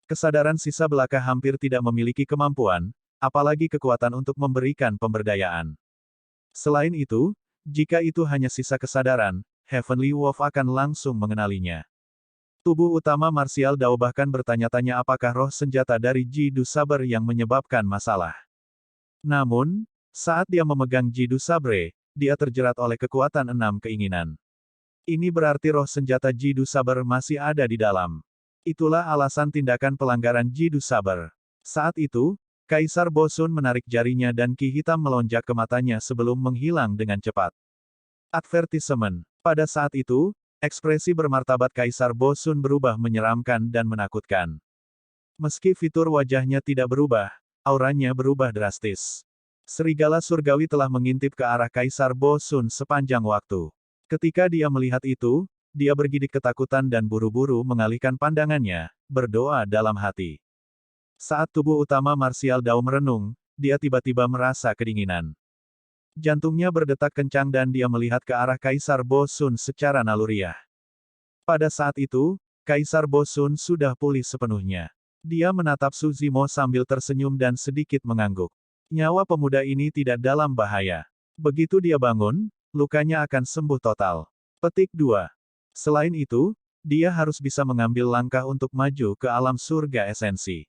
Kesadaran sisa belaka hampir tidak memiliki kemampuan, apalagi kekuatan untuk memberikan pemberdayaan. Selain itu, jika itu hanya sisa kesadaran, Heavenly Wolf akan langsung mengenalinya. Tubuh utama Martial Dao bahkan bertanya-tanya apakah roh senjata dari Jidu Saber yang menyebabkan masalah. Namun, saat dia memegang Jidu Sabre, dia terjerat oleh kekuatan 6 keinginan. Ini berarti roh senjata Jidu Saber masih ada di dalam. Itulah alasan tindakan pelanggaran Jidu Saber. Saat itu, Kaisar Bosun menarik jarinya dan ki hitam melonjak ke matanya sebelum menghilang dengan cepat. Advertisement. Pada saat itu, ekspresi bermartabat Kaisar Bosun berubah menyeramkan dan menakutkan. Meski fitur wajahnya tidak berubah, auranya berubah drastis. Serigala surgawi telah mengintip ke arah Kaisar Bosun sepanjang waktu. Ketika dia melihat itu, dia bergidik ketakutan dan buru-buru mengalihkan pandangannya, berdoa dalam hati. Saat tubuh utama Martial Dao merenung, dia tiba-tiba merasa kedinginan. Jantungnya berdetak kencang dan dia melihat ke arah Kaisar Bosun secara naluriah. Pada saat itu, Kaisar Bosun sudah pulih sepenuhnya. Dia menatap Suzimo sambil tersenyum dan sedikit mengangguk. Nyawa pemuda ini tidak dalam bahaya. Begitu dia bangun, lukanya akan sembuh total. Petik 2. Selain itu, dia harus bisa mengambil langkah untuk maju ke alam surga esensi.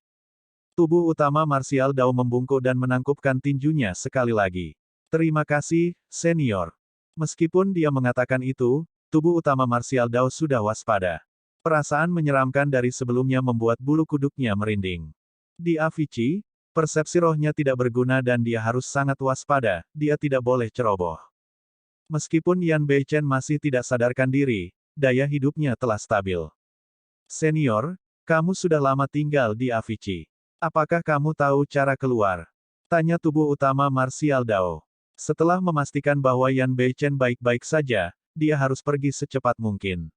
Tubuh utama Martial Dao membungkuk dan menangkupkan tinjunya sekali lagi. Terima kasih, senior. Meskipun dia mengatakan itu, tubuh utama Martial Dao sudah waspada. Perasaan menyeramkan dari sebelumnya membuat bulu kuduknya merinding. Di Avicii, Persepsi rohnya tidak berguna dan dia harus sangat waspada, dia tidak boleh ceroboh. Meskipun Yan Beichen masih tidak sadarkan diri, daya hidupnya telah stabil. Senior, kamu sudah lama tinggal di Avicii. Apakah kamu tahu cara keluar? Tanya tubuh utama Martial Dao. Setelah memastikan bahwa Yan Beichen baik-baik saja, dia harus pergi secepat mungkin.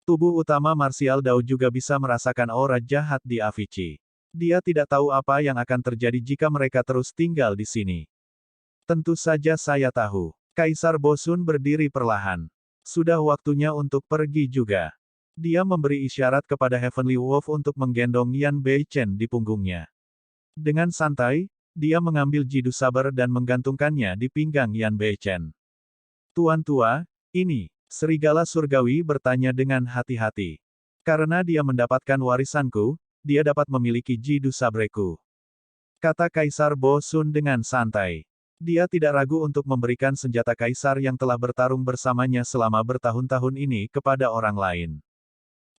Tubuh utama Martial Dao juga bisa merasakan aura jahat di Avicii. Dia tidak tahu apa yang akan terjadi jika mereka terus tinggal di sini. Tentu saja saya tahu. Kaisar Bosun berdiri perlahan. Sudah waktunya untuk pergi juga. Dia memberi isyarat kepada Heavenly Wolf untuk menggendong Yan Beichen di punggungnya. Dengan santai, dia mengambil jidu saber dan menggantungkannya di pinggang Yan Beichen. Tuan tua, ini, serigala surgawi bertanya dengan hati-hati. Karena dia mendapatkan warisanku, dia dapat memiliki jidu sabreku. Kata Kaisar Bosun dengan santai. Dia tidak ragu untuk memberikan senjata kaisar yang telah bertarung bersamanya selama bertahun-tahun ini kepada orang lain.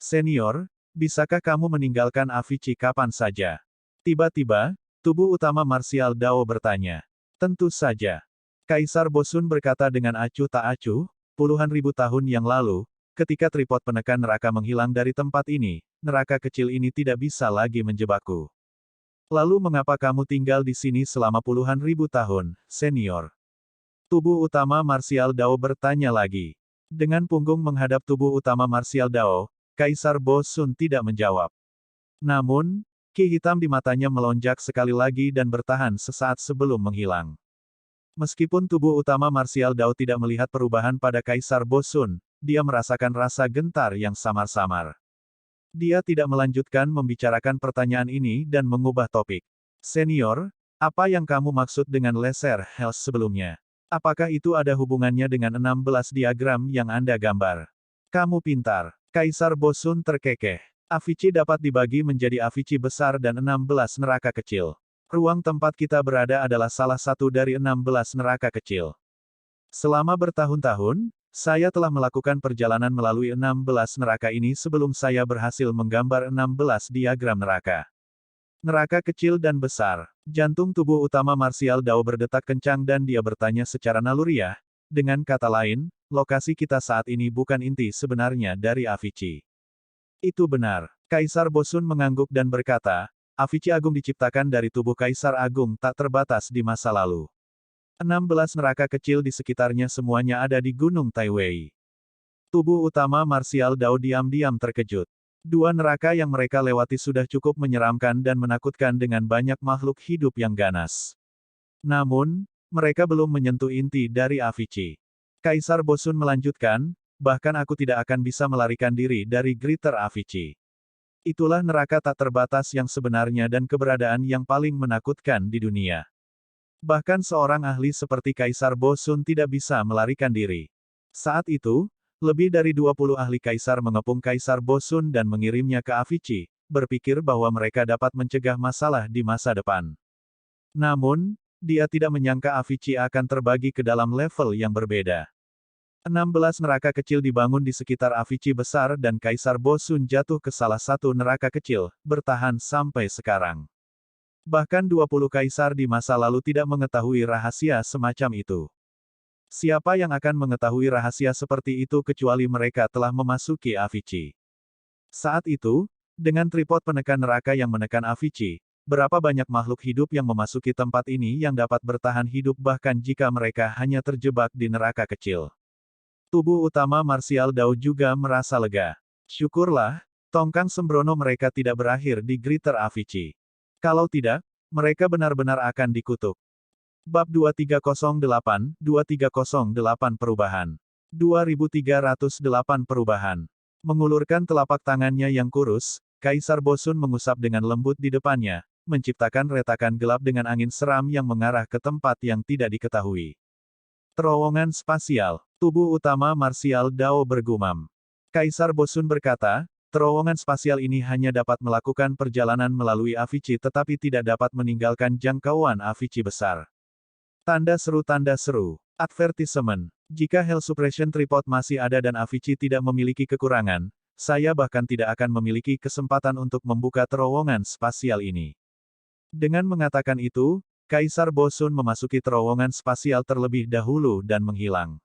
Senior, bisakah kamu meninggalkan Avicii kapan saja? Tiba-tiba, tubuh utama Martial Dao bertanya. Tentu saja. Kaisar Bosun berkata dengan acuh tak acuh, puluhan ribu tahun yang lalu, ketika tripod penekan neraka menghilang dari tempat ini, neraka kecil ini tidak bisa lagi menjebakku. Lalu mengapa kamu tinggal di sini selama puluhan ribu tahun, senior? Tubuh utama Martial Dao bertanya lagi. Dengan punggung menghadap tubuh utama Martial Dao, Kaisar Bosun tidak menjawab. Namun, ki hitam di matanya melonjak sekali lagi dan bertahan sesaat sebelum menghilang. Meskipun tubuh utama Martial Dao tidak melihat perubahan pada Kaisar Bosun, dia merasakan rasa gentar yang samar-samar. Dia tidak melanjutkan membicarakan pertanyaan ini dan mengubah topik. Senior, apa yang kamu maksud dengan laser Hells sebelumnya? Apakah itu ada hubungannya dengan 16 diagram yang Anda gambar? Kamu pintar. Kaisar Bosun terkekeh. Avicii dapat dibagi menjadi Avicii besar dan 16 neraka kecil. Ruang tempat kita berada adalah salah satu dari 16 neraka kecil. Selama bertahun-tahun, saya telah melakukan perjalanan melalui 16 neraka ini sebelum saya berhasil menggambar 16 diagram neraka. Neraka kecil dan besar. Jantung tubuh utama Martial Dao berdetak kencang dan dia bertanya secara naluriah. Dengan kata lain, lokasi kita saat ini bukan inti sebenarnya dari Avicii. Itu benar. Kaisar Bosun mengangguk dan berkata, Avicii Agung diciptakan dari tubuh Kaisar Agung tak terbatas di masa lalu. 16 neraka kecil di sekitarnya semuanya ada di Gunung Taiwei. Tubuh utama Martial Dao diam-diam terkejut. Dua neraka yang mereka lewati sudah cukup menyeramkan dan menakutkan dengan banyak makhluk hidup yang ganas. Namun, mereka belum menyentuh inti dari Avicii. Kaisar Bosun melanjutkan, bahkan aku tidak akan bisa melarikan diri dari Greater Avicii. Itulah neraka tak terbatas yang sebenarnya dan keberadaan yang paling menakutkan di dunia. Bahkan seorang ahli seperti Kaisar Bosun tidak bisa melarikan diri. Saat itu, lebih dari 20 ahli kaisar mengepung Kaisar Bosun dan mengirimnya ke Avicii, berpikir bahwa mereka dapat mencegah masalah di masa depan. Namun, dia tidak menyangka Avicii akan terbagi ke dalam level yang berbeda. 16 neraka kecil dibangun di sekitar Avicii besar dan Kaisar Bosun jatuh ke salah satu neraka kecil, bertahan sampai sekarang. Bahkan 20 kaisar di masa lalu tidak mengetahui rahasia semacam itu. Siapa yang akan mengetahui rahasia seperti itu kecuali mereka telah memasuki Avicii? Saat itu, dengan tripod penekan neraka yang menekan Avicii, berapa banyak makhluk hidup yang memasuki tempat ini yang dapat bertahan hidup bahkan jika mereka hanya terjebak di neraka kecil. Tubuh utama Martial Dao juga merasa lega. Syukurlah, tongkang sembrono mereka tidak berakhir di Greater Avicii. Kalau tidak, mereka benar-benar akan dikutuk. Bab 2308 Perubahan. 2308 Perubahan. Mengulurkan telapak tangannya yang kurus, Kaisar Bosun mengusap dengan lembut di depannya, menciptakan retakan gelap dengan angin seram yang mengarah ke tempat yang tidak diketahui. Terowongan spasial. Tubuh utama Martial Dao bergumam. Kaisar Bosun berkata, terowongan spasial ini hanya dapat melakukan perjalanan melalui Avicii tetapi tidak dapat meninggalkan jangkauan Avicii besar. Tanda seru. Advertisement. Jika Hell Suppression Tripod masih ada dan Avicii tidak memiliki kekurangan, saya bahkan tidak akan memiliki kesempatan untuk membuka terowongan spasial ini. Dengan mengatakan itu, Kaisar Bosun memasuki terowongan spasial terlebih dahulu dan menghilang.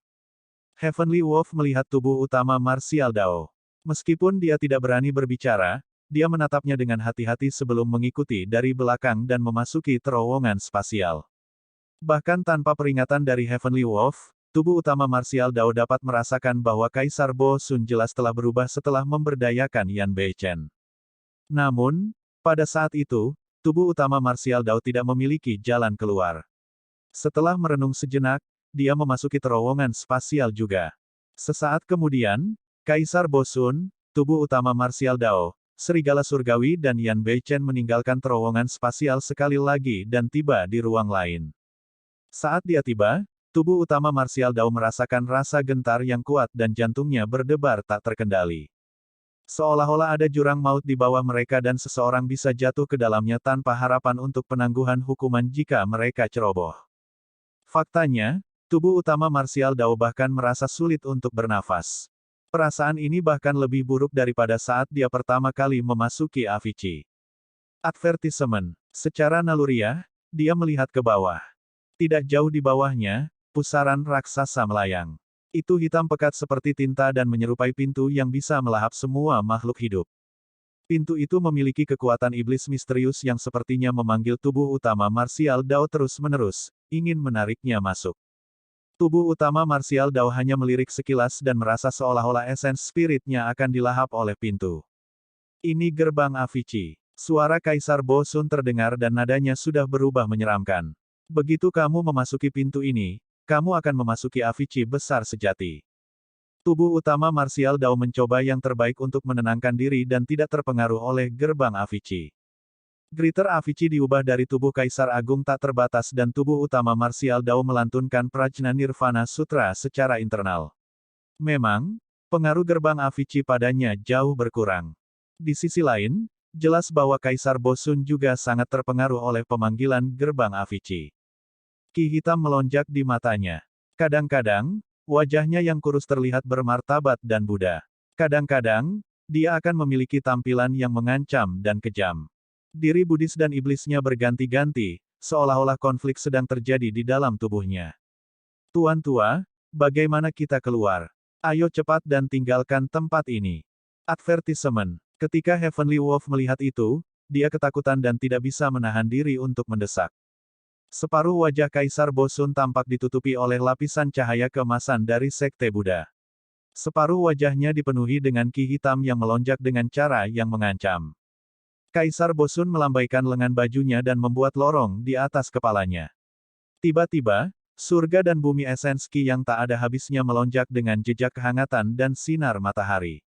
Heavenly Wolf melihat tubuh utama Martial Dao. Meskipun dia tidak berani berbicara, dia menatapnya dengan hati-hati sebelum mengikuti dari belakang dan memasuki terowongan spasial. Bahkan tanpa peringatan dari Heavenly Wolf, tubuh utama Martial Dao dapat merasakan bahwa Kaisar Bosun jelas telah berubah setelah memberdayakan Yan Beichen. Namun, pada saat itu, tubuh utama Martial Dao tidak memiliki jalan keluar. Setelah merenung sejenak, dia memasuki terowongan spasial juga. Sesaat kemudian, Kaisar Bosun, tubuh utama Martial Dao, Serigala Surgawi dan Yan Beichen meninggalkan terowongan spasial sekali lagi dan tiba di ruang lain. Saat dia tiba, tubuh utama Martial Dao merasakan rasa gentar yang kuat dan jantungnya berdebar tak terkendali. Seolah-olah ada jurang maut di bawah mereka dan seseorang bisa jatuh ke dalamnya tanpa harapan untuk penangguhan hukuman jika mereka ceroboh. Faktanya, tubuh utama Martial Dao bahkan merasa sulit untuk bernafas. Perasaan ini bahkan lebih buruk daripada saat dia pertama kali memasuki Avicii. Advertisement. Secara naluriah, dia melihat ke bawah. Tidak jauh di bawahnya, pusaran raksasa melayang. Itu hitam pekat seperti tinta dan menyerupai pintu yang bisa melahap semua makhluk hidup. Pintu itu memiliki kekuatan iblis misterius yang sepertinya memanggil tubuh utama Martial Dao terus-menerus, ingin menariknya masuk. Tubuh utama Martial Dao hanya melirik sekilas dan merasa seolah-olah esens spiritnya akan dilahap oleh pintu. Ini gerbang Avicii. Suara Kaisar Bosun terdengar dan nadanya sudah berubah menyeramkan. Begitu kamu memasuki pintu ini, kamu akan memasuki Avicii besar sejati. Tubuh utama Martial Dao mencoba yang terbaik untuk menenangkan diri dan tidak terpengaruh oleh gerbang Avicii. Greater Avicii diubah dari tubuh Kaisar Agung tak terbatas dan tubuh utama Martial Dao melantunkan Prajna Nirvana Sutra secara internal. Memang, pengaruh gerbang Avicii padanya jauh berkurang. Di sisi lain, jelas bahwa Kaisar Bosun juga sangat terpengaruh oleh pemanggilan gerbang Avicii. Ki hitam melonjak di matanya. Kadang-kadang, wajahnya yang kurus terlihat bermartabat dan Buddha. Kadang-kadang, dia akan memiliki tampilan yang mengancam dan kejam. Diri Buddhis dan iblisnya berganti-ganti, seolah-olah konflik sedang terjadi di dalam tubuhnya. Tuan tua, bagaimana kita keluar? Ayo cepat dan tinggalkan tempat ini. Advertisement. Ketika Heavenly Wolf melihat itu, dia ketakutan dan tidak bisa menahan diri untuk mendesak. Separuh wajah Kaisar Bosun tampak ditutupi oleh lapisan cahaya keemasan dari Sekte Buddha. Separuh wajahnya dipenuhi dengan ki hitam yang melonjak dengan cara yang mengancam. Kaisar Bosun melambaikan lengan bajunya dan membuat lorong di atas kepalanya. Tiba-tiba, surga dan bumi esens ki yang tak ada habisnya melonjak dengan jejak kehangatan dan sinar matahari.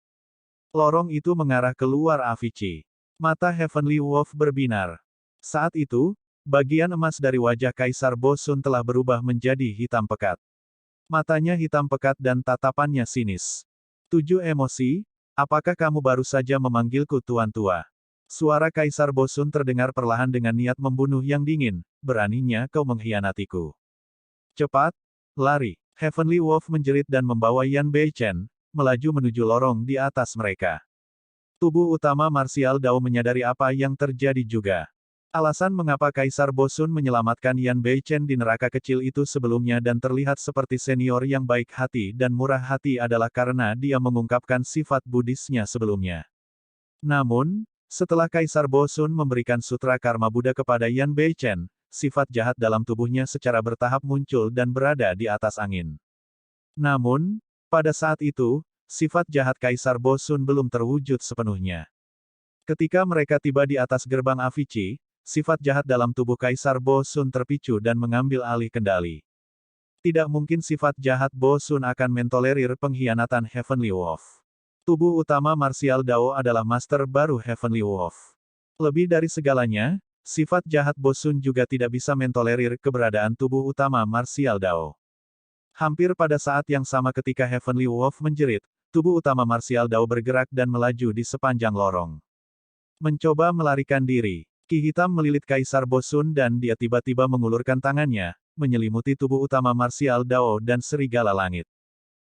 Lorong itu mengarah keluar Avicii. Mata Heavenly Wolf berbinar. Saat itu, bagian emas dari wajah Kaisar Bosun telah berubah menjadi hitam pekat. Matanya hitam pekat dan tatapannya sinis. 7 emosi, apakah kamu baru saja memanggilku tuan tua? Suara Kaisar Bosun terdengar perlahan dengan niat membunuh yang dingin, beraninya kau mengkhianatiku. Cepat, lari. Heavenly Wolf menjerit dan membawa Yan Beichen, melaju menuju lorong di atas mereka. Tubuh utama Martial Dao menyadari apa yang terjadi juga. Alasan mengapa Kaisar Bosun menyelamatkan Yan Beichen di neraka kecil itu sebelumnya dan terlihat seperti senior yang baik hati dan murah hati adalah karena dia mengungkapkan sifat Buddhisnya sebelumnya. Namun, setelah Kaisar Bosun memberikan sutra karma Buddha kepada Yan Beichen, sifat jahat dalam tubuhnya secara bertahap muncul dan berada di atas angin. Namun, pada saat itu, sifat jahat Kaisar Bosun belum terwujud sepenuhnya. Ketika mereka tiba di atas gerbang Avicii, sifat jahat dalam tubuh Kaisar Bosun terpicu dan mengambil alih kendali. Tidak mungkin sifat jahat Bosun akan mentolerir pengkhianatan Heavenly Wolf. Tubuh utama Martial Dao adalah master baru Heavenly Wolf. Lebih dari segalanya, sifat jahat Bosun juga tidak bisa mentolerir keberadaan tubuh utama Martial Dao. Hampir pada saat yang sama ketika Heavenly Wolf menjerit, tubuh utama Martial Dao bergerak dan melaju di sepanjang lorong. Mencoba melarikan diri. Ki hitam melilit Kaisar Bosun dan dia tiba-tiba mengulurkan tangannya, menyelimuti tubuh utama Martial Dao dan serigala langit.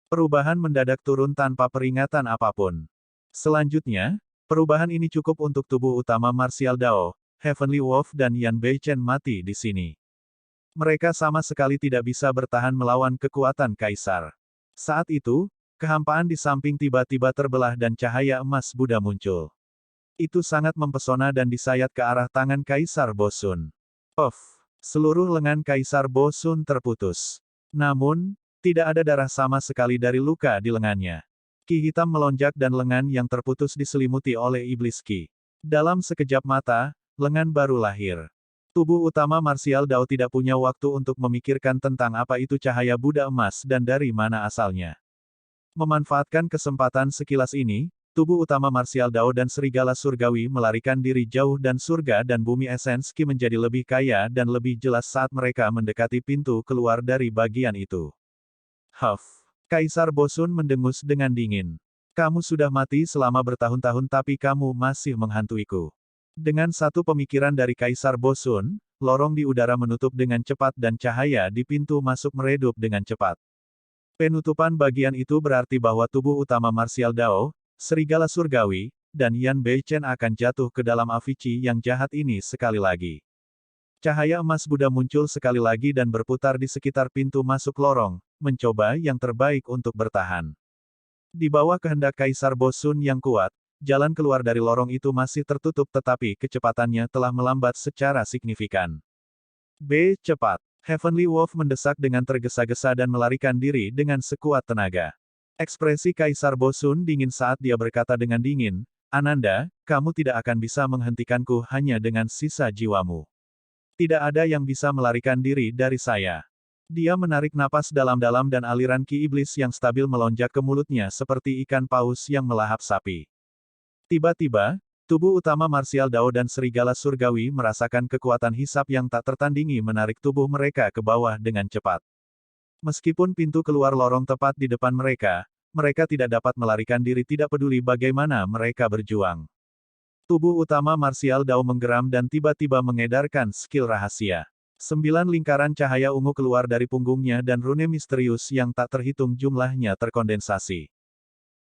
Perubahan mendadak turun tanpa peringatan apapun. Selanjutnya, perubahan ini cukup untuk tubuh utama Martial Dao, Heavenly Wolf dan Yan Beichen mati di sini. Mereka sama sekali tidak bisa bertahan melawan kekuatan Kaisar. Saat itu, kehampaan di samping tiba-tiba terbelah dan cahaya emas Buddha muncul. Itu sangat mempesona dan disayat ke arah tangan Kaisar Bosun. Puff! Seluruh lengan Kaisar Bosun terputus. Namun, tidak ada darah sama sekali dari luka di lengannya. Ki hitam melonjak dan lengan yang terputus diselimuti oleh iblis Ki. Dalam sekejap mata, lengan baru lahir. Tubuh utama marsial Dao tidak punya waktu untuk memikirkan tentang apa itu cahaya Buddha emas dan dari mana asalnya. Memanfaatkan kesempatan sekilas ini, tubuh utama marsial Dao dan serigala surgawi melarikan diri jauh dan surga dan bumi esens Ki menjadi lebih kaya dan lebih jelas saat mereka mendekati pintu keluar dari bagian itu. Huff! Kaisar Bosun mendengus dengan dingin. Kamu sudah mati selama bertahun-tahun tapi kamu masih menghantuiku. Dengan satu pemikiran dari Kaisar Bosun, lorong di udara menutup dengan cepat dan cahaya di pintu masuk meredup dengan cepat. Penutupan bagian itu berarti bahwa tubuh utama marsial Dao, serigala surgawi, dan Yan Beichen akan jatuh ke dalam Avici yang jahat ini sekali lagi. Cahaya emas Buddha muncul sekali lagi dan berputar di sekitar pintu masuk lorong, mencoba yang terbaik untuk bertahan. Di bawah kehendak Kaisar Bosun yang kuat, jalan keluar dari lorong itu masih tertutup tetapi kecepatannya telah melambat secara signifikan. Cepat! Heavenly Wolf mendesak dengan tergesa-gesa dan melarikan diri dengan sekuat tenaga. Ekspresi Kaisar Bosun dingin saat dia berkata dengan dingin, Ananda, kamu tidak akan bisa menghentikanku hanya dengan sisa jiwamu. Tidak ada yang bisa melarikan diri dari saya. Dia menarik napas dalam-dalam dan aliran ki iblis yang stabil melonjak ke mulutnya seperti ikan paus yang melahap sapi. Tiba-tiba, tubuh utama marsial Dao dan serigala surgawi merasakan kekuatan hisap yang tak tertandingi menarik tubuh mereka ke bawah dengan cepat. Meskipun pintu keluar lorong tepat di depan mereka, mereka tidak dapat melarikan diri tidak peduli bagaimana mereka berjuang. Tubuh utama marsial Dao menggeram dan tiba-tiba mengedarkan skill rahasia. 9 lingkaran cahaya ungu keluar dari punggungnya dan rune misterius yang tak terhitung jumlahnya terkondensasi.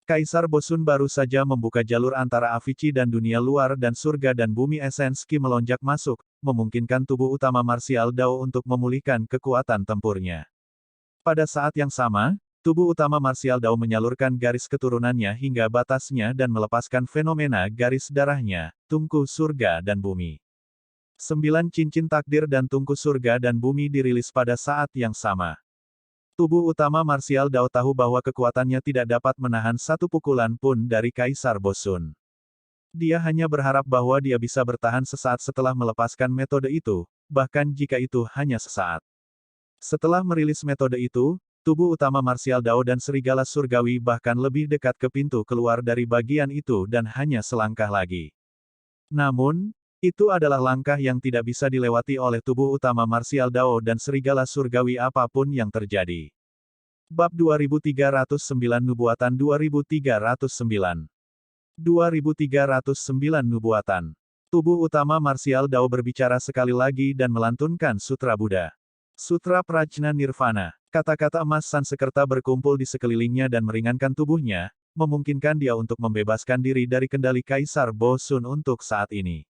Kaisar Bosun baru saja membuka jalur antara Avici dan dunia luar dan surga dan bumi esens Ki melonjak masuk, memungkinkan tubuh utama marsial Dao untuk memulihkan kekuatan tempurnya. Pada saat yang sama, tubuh utama marsial Dao menyalurkan garis keturunannya hingga batasnya dan melepaskan fenomena garis darahnya, tungku surga dan bumi. 9 cincin takdir dan tungku surga dan bumi dirilis pada saat yang sama. Tubuh utama marsial Dao tahu bahwa kekuatannya tidak dapat menahan satu pukulan pun dari Kaisar Bosun. Dia hanya berharap bahwa dia bisa bertahan sesaat setelah melepaskan metode itu, bahkan jika itu hanya sesaat. Setelah merilis metode itu, tubuh utama marsial Dao dan serigala surgawi bahkan lebih dekat ke pintu keluar dari bagian itu dan hanya selangkah lagi. Namun, itu adalah langkah yang tidak bisa dilewati oleh tubuh utama marsial Dao dan serigala surgawi apapun yang terjadi. Bab 2309 Nubuatan 2309 2309 Nubuatan. Tubuh utama marsial Dao berbicara sekali lagi dan melantunkan Sutra Buddha. Sutra Prajna Nirvana. Kata-kata emas Sansekerta berkumpul di sekelilingnya dan meringankan tubuhnya, memungkinkan dia untuk membebaskan diri dari kendali Kaisar Bosun untuk saat ini.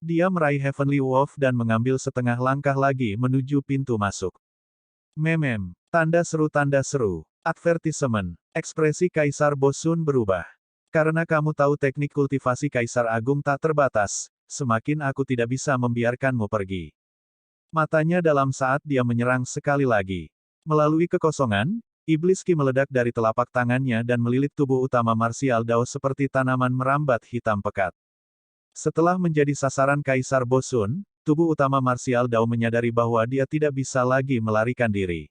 Dia meraih Heavenly Wolf dan mengambil setengah langkah lagi menuju pintu masuk. Tanda seru. Advertisement. Ekspresi Kaisar Bosun berubah. Karena kamu tahu teknik kultivasi Kaisar Agung tak terbatas, semakin aku tidak bisa membiarkanmu pergi. Matanya dalam saat dia menyerang sekali lagi. Melalui kekosongan, iblis Ki meledak dari telapak tangannya dan melilit tubuh utama marsial Dao seperti tanaman merambat hitam pekat. Setelah menjadi sasaran Kaisar Bosun, tubuh utama marsial Dao menyadari bahwa dia tidak bisa lagi melarikan diri.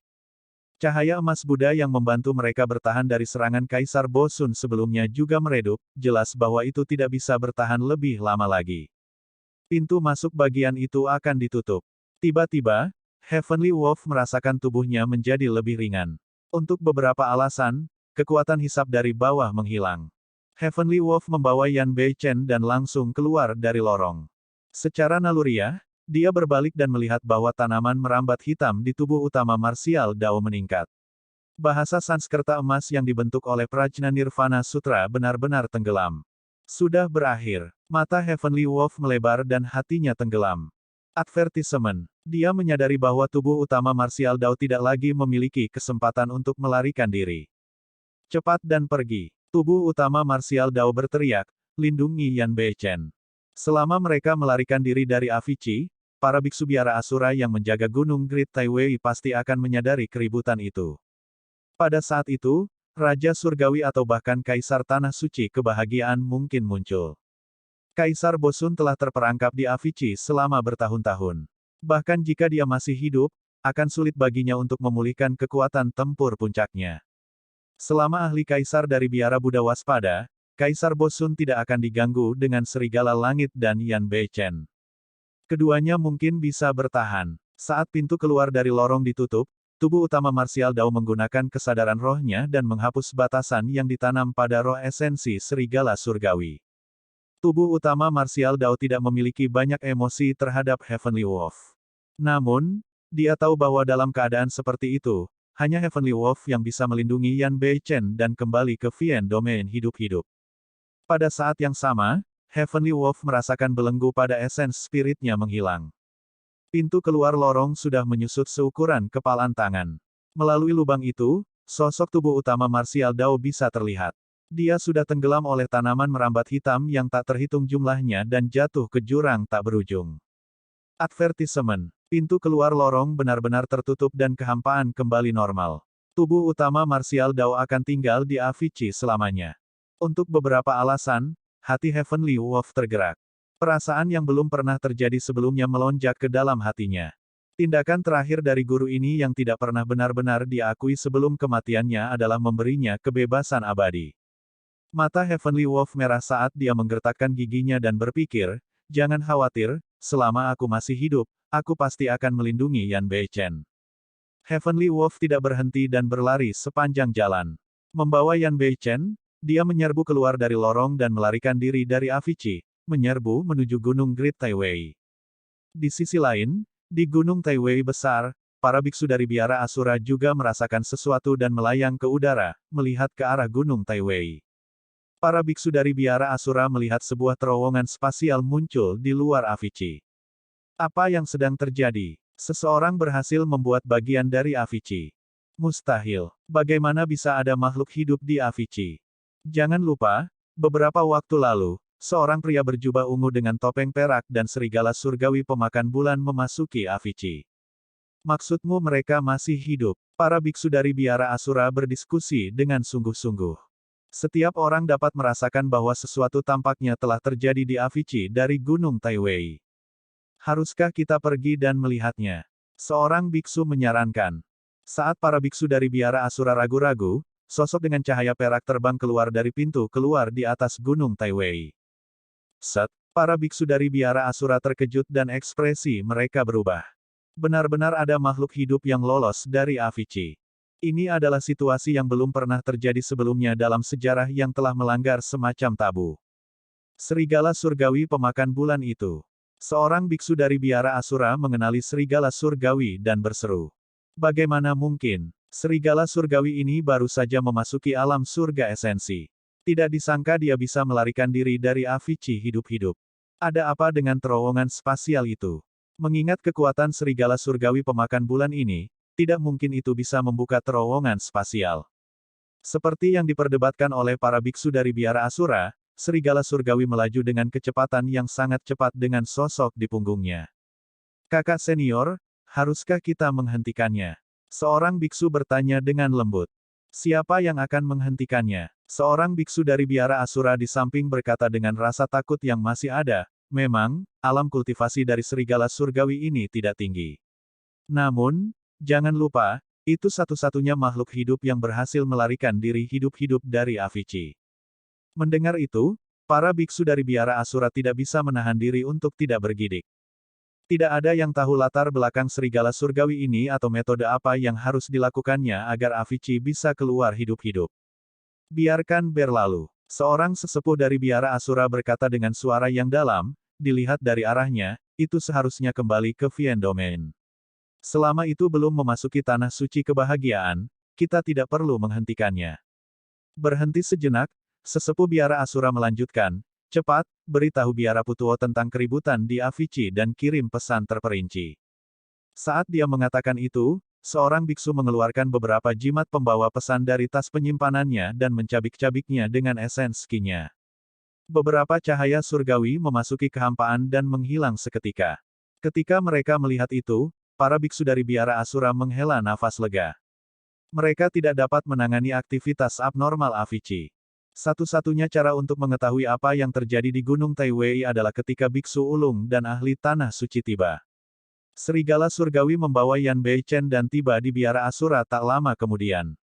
Cahaya emas Buddha yang membantu mereka bertahan dari serangan Kaisar Bosun sebelumnya juga meredup, jelas bahwa itu tidak bisa bertahan lebih lama lagi. Pintu masuk bagian itu akan ditutup. Tiba-tiba, Heavenly Wolf merasakan tubuhnya menjadi lebih ringan. Untuk beberapa alasan, kekuatan hisap dari bawah menghilang. Heavenly Wolf membawa Yan Beichen dan langsung keluar dari lorong. Secara naluriah, dia berbalik dan melihat bahwa tanaman merambat hitam di tubuh utama marsial Dao meningkat. Bahasa Sanskerta emas yang dibentuk oleh Prajna Nirvana Sutra benar-benar tenggelam. Sudah berakhir. Mata Heavenly Wolf melebar dan hatinya tenggelam. Advertisement. Dia menyadari bahwa tubuh utama Martial Dao tidak lagi memiliki kesempatan untuk melarikan diri. Cepat dan pergi. Tubuh utama Martial Dao berteriak, lindungi Yan Beichen. Selama mereka melarikan diri dari Avicii, para biksu biara Asura yang menjaga Gunung Great Taiwei pasti akan menyadari keributan itu. Pada saat itu, Raja Surgawi atau bahkan Kaisar Tanah Suci kebahagiaan mungkin muncul. Kaisar Bosun telah terperangkap di Avicii selama bertahun-tahun. Bahkan jika dia masih hidup, akan sulit baginya untuk memulihkan kekuatan tempur puncaknya. Selama ahli Kaisar dari biara Buddha waspada, Kaisar Bosun tidak akan diganggu dengan Serigala Langit dan Yan Beichen. Keduanya mungkin bisa bertahan. Saat pintu keluar dari lorong ditutup, tubuh utama Martial Dao menggunakan kesadaran rohnya dan menghapus batasan yang ditanam pada roh esensi Serigala Surgawi. Tubuh utama Martial Dao tidak memiliki banyak emosi terhadap Heavenly Wolf. Namun, dia tahu bahwa dalam keadaan seperti itu, hanya Heavenly Wolf yang bisa melindungi Yan Beichen dan kembali ke Vien Domain hidup-hidup. Pada saat yang sama, Heavenly Wolf merasakan belenggu pada esens spiritnya menghilang. Pintu keluar lorong sudah menyusut seukuran kepalan tangan. Melalui lubang itu, sosok tubuh utama Martial Dao bisa terlihat. Dia sudah tenggelam oleh tanaman merambat hitam yang tak terhitung jumlahnya dan jatuh ke jurang tak berujung. Advertisement. Pintu keluar lorong benar-benar tertutup dan kehampaan kembali normal. Tubuh utama Martial Dao akan tinggal di Avicii selamanya. Untuk beberapa alasan, hati Heavenly Wolf tergerak. Perasaan yang belum pernah terjadi sebelumnya melonjak ke dalam hatinya. Tindakan terakhir dari guru ini yang tidak pernah benar-benar diakui sebelum kematiannya adalah memberinya kebebasan abadi. Mata Heavenly Wolf merah saat dia menggertakkan giginya dan berpikir, jangan khawatir, selama aku masih hidup, aku pasti akan melindungi Yan Beichen. Heavenly Wolf tidak berhenti dan berlari sepanjang jalan. Membawa Yan Beichen, dia menyerbu keluar dari lorong dan melarikan diri dari Avicii, menyerbu menuju Gunung Great Taiwei. Di sisi lain, di Gunung Taiwei besar, para biksu dari biara Asura juga merasakan sesuatu dan melayang ke udara, melihat ke arah Gunung Taiwei. Para biksu dari biara Asura melihat sebuah terowongan spasial muncul di luar Avicii. Apa yang sedang terjadi? Seseorang berhasil membuat bagian dari Avicii. Mustahil. Bagaimana bisa ada makhluk hidup di Avicii? Jangan lupa, beberapa waktu lalu, seorang pria berjubah ungu dengan topeng perak dan serigala surgawi pemakan bulan memasuki Avicii. Maksudmu mereka masih hidup? Para biksu dari biara Asura berdiskusi dengan sungguh-sungguh. Setiap orang dapat merasakan bahwa sesuatu tampaknya telah terjadi di Avicii dari Gunung Taiwei. Haruskah kita pergi dan melihatnya? Seorang biksu menyarankan. Saat para biksu dari biara Asura ragu-ragu, sosok dengan cahaya perak terbang keluar dari pintu keluar di atas Gunung Taiwei. Para biksu dari biara Asura terkejut dan ekspresi mereka berubah. Benar-benar ada makhluk hidup yang lolos dari Avicii. Ini adalah situasi yang belum pernah terjadi sebelumnya dalam sejarah yang telah melanggar semacam tabu. Serigala surgawi pemakan bulan itu. Seorang biksu dari biara Asura mengenali serigala surgawi dan berseru. Bagaimana mungkin? Serigala surgawi ini baru saja memasuki alam surga esensi. Tidak disangka dia bisa melarikan diri dari Avicii hidup-hidup. Ada apa dengan terowongan spasial itu? Mengingat kekuatan serigala surgawi pemakan bulan ini, tidak mungkin itu bisa membuka terowongan spasial. Seperti yang diperdebatkan oleh para biksu dari biara Asura, serigala surgawi melaju dengan kecepatan yang sangat cepat dengan sosok di punggungnya. Kakak senior, haruskah kita menghentikannya? Seorang biksu bertanya dengan lembut. Siapa yang akan menghentikannya? Seorang biksu dari biara Asura di samping berkata dengan rasa takut yang masih ada, memang, alam kultivasi dari serigala surgawi ini tidak tinggi. Namun, jangan lupa, itu satu-satunya makhluk hidup yang berhasil melarikan diri hidup-hidup dari Avicii. Mendengar itu, para biksu dari biara Asura tidak bisa menahan diri untuk tidak bergidik. Tidak ada yang tahu latar belakang serigala surgawi ini atau metode apa yang harus dilakukannya agar Avicii bisa keluar hidup-hidup. Biarkan berlalu. Seorang sesepuh dari biara Asura berkata dengan suara yang dalam, dilihat dari arahnya, itu seharusnya kembali ke Vien Domain. Selama itu belum memasuki tanah suci kebahagiaan, kita tidak perlu menghentikannya. Berhenti sejenak, sesepuh biara Asura melanjutkan, Cepat, beritahu biara Putuo tentang keributan di Avicii dan kirim pesan terperinci. Saat dia mengatakan itu, seorang biksu mengeluarkan beberapa jimat pembawa pesan dari tas penyimpanannya dan mencabik-cabiknya dengan esens ki-nya. Beberapa cahaya surgawi memasuki kehampaan dan menghilang seketika. Ketika mereka melihat itu, para biksu dari biara Asura menghela nafas lega. Mereka tidak dapat menangani aktivitas abnormal Avicii. Satu-satunya cara untuk mengetahui apa yang terjadi di Gunung Taiwei adalah ketika biksu ulung dan ahli tanah suci tiba. Serigala surgawi membawa Yan Beichen dan tiba di biara Asura tak lama kemudian.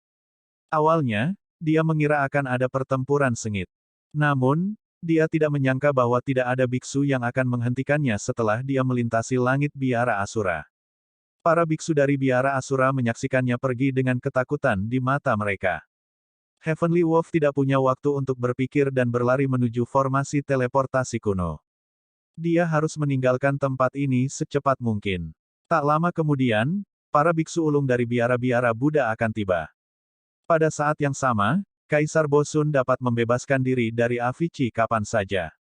Awalnya, dia mengira akan ada pertempuran sengit. Namun, dia tidak menyangka bahwa tidak ada biksu yang akan menghentikannya setelah dia melintasi langit biara Asura. Para biksu dari biara Asura menyaksikannya pergi dengan ketakutan di mata mereka. Heavenly Wolf tidak punya waktu untuk berpikir dan berlari menuju formasi teleportasi kuno. Dia harus meninggalkan tempat ini secepat mungkin. Tak lama kemudian, para biksu ulung dari biara-biara Buddha akan tiba. Pada saat yang sama, Kaisar Bosun dapat membebaskan diri dari Avicii kapan saja.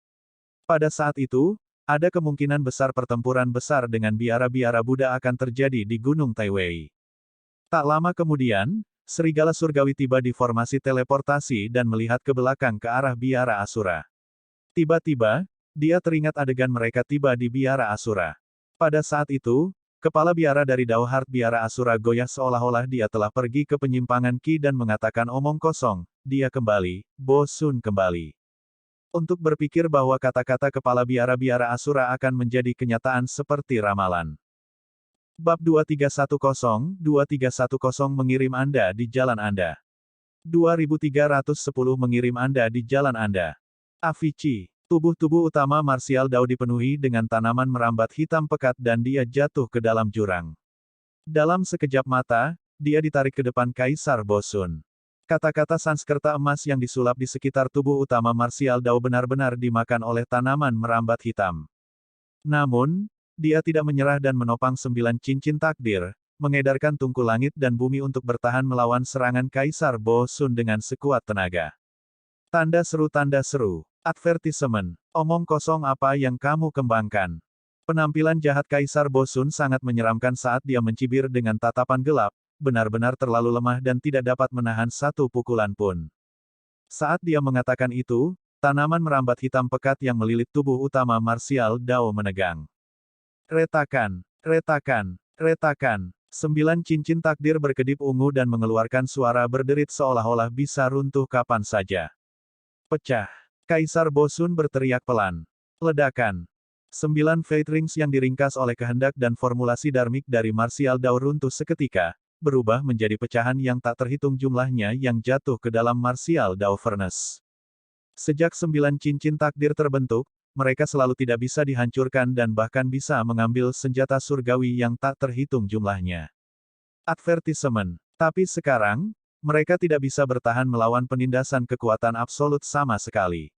Pada saat itu, ada kemungkinan besar pertempuran besar dengan biara-biara Buddha akan terjadi di Gunung Taiwei. Tak lama kemudian, serigala surgawi tiba di formasi teleportasi dan melihat ke belakang ke arah biara Asura. Tiba-tiba, dia teringat adegan mereka tiba di biara Asura. Pada saat itu, kepala biara dari Dao Heart biara Asura goyah seolah-olah dia telah pergi ke penyimpangan Qi dan mengatakan omong kosong, dia kembali, Bosun kembali. Untuk berpikir bahwa kata-kata kepala biara-biara Asura akan menjadi kenyataan seperti ramalan. Bab 2310 mengirim Anda di jalan Anda. 2310 mengirim Anda di jalan Anda. Avicii. Tubuh-tubuh utama Martial Dao dipenuhi dengan tanaman merambat hitam pekat dan dia jatuh ke dalam jurang. Dalam sekejap mata, dia ditarik ke depan Kaisar Bosun. Kata-kata Sanskerta emas yang disulap di sekitar tubuh utama Martial Dao benar-benar dimakan oleh tanaman merambat hitam. Namun, dia tidak menyerah dan menopang 9 cincin takdir, mengedarkan tungku langit dan bumi untuk bertahan melawan serangan Kaisar Bosun dengan sekuat tenaga. Tanda seru. Advertisement. Omong kosong apa yang kamu kembangkan. Penampilan jahat Kaisar Bosun sangat menyeramkan saat dia mencibir dengan tatapan gelap, benar-benar terlalu lemah dan tidak dapat menahan satu pukulan pun. Saat dia mengatakan itu, tanaman merambat hitam pekat yang melilit tubuh utama Martial Dao menegang. Retakan. 9 cincin takdir berkedip ungu dan mengeluarkan suara berderit seolah-olah bisa runtuh kapan saja. Pecah. Kaisar Bosun berteriak pelan. Ledakan. 9 Fate Rings yang diringkas oleh kehendak dan formulasi dharmik dari Martial Dao runtuh seketika, berubah menjadi pecahan yang tak terhitung jumlahnya yang jatuh ke dalam Martial Dao Furnace. Sejak 9 cincin takdir terbentuk, mereka selalu tidak bisa dihancurkan dan bahkan bisa mengambil senjata surgawi yang tak terhitung jumlahnya. Advertisement. Tapi sekarang, mereka tidak bisa bertahan melawan penindasan kekuatan absolut sama sekali.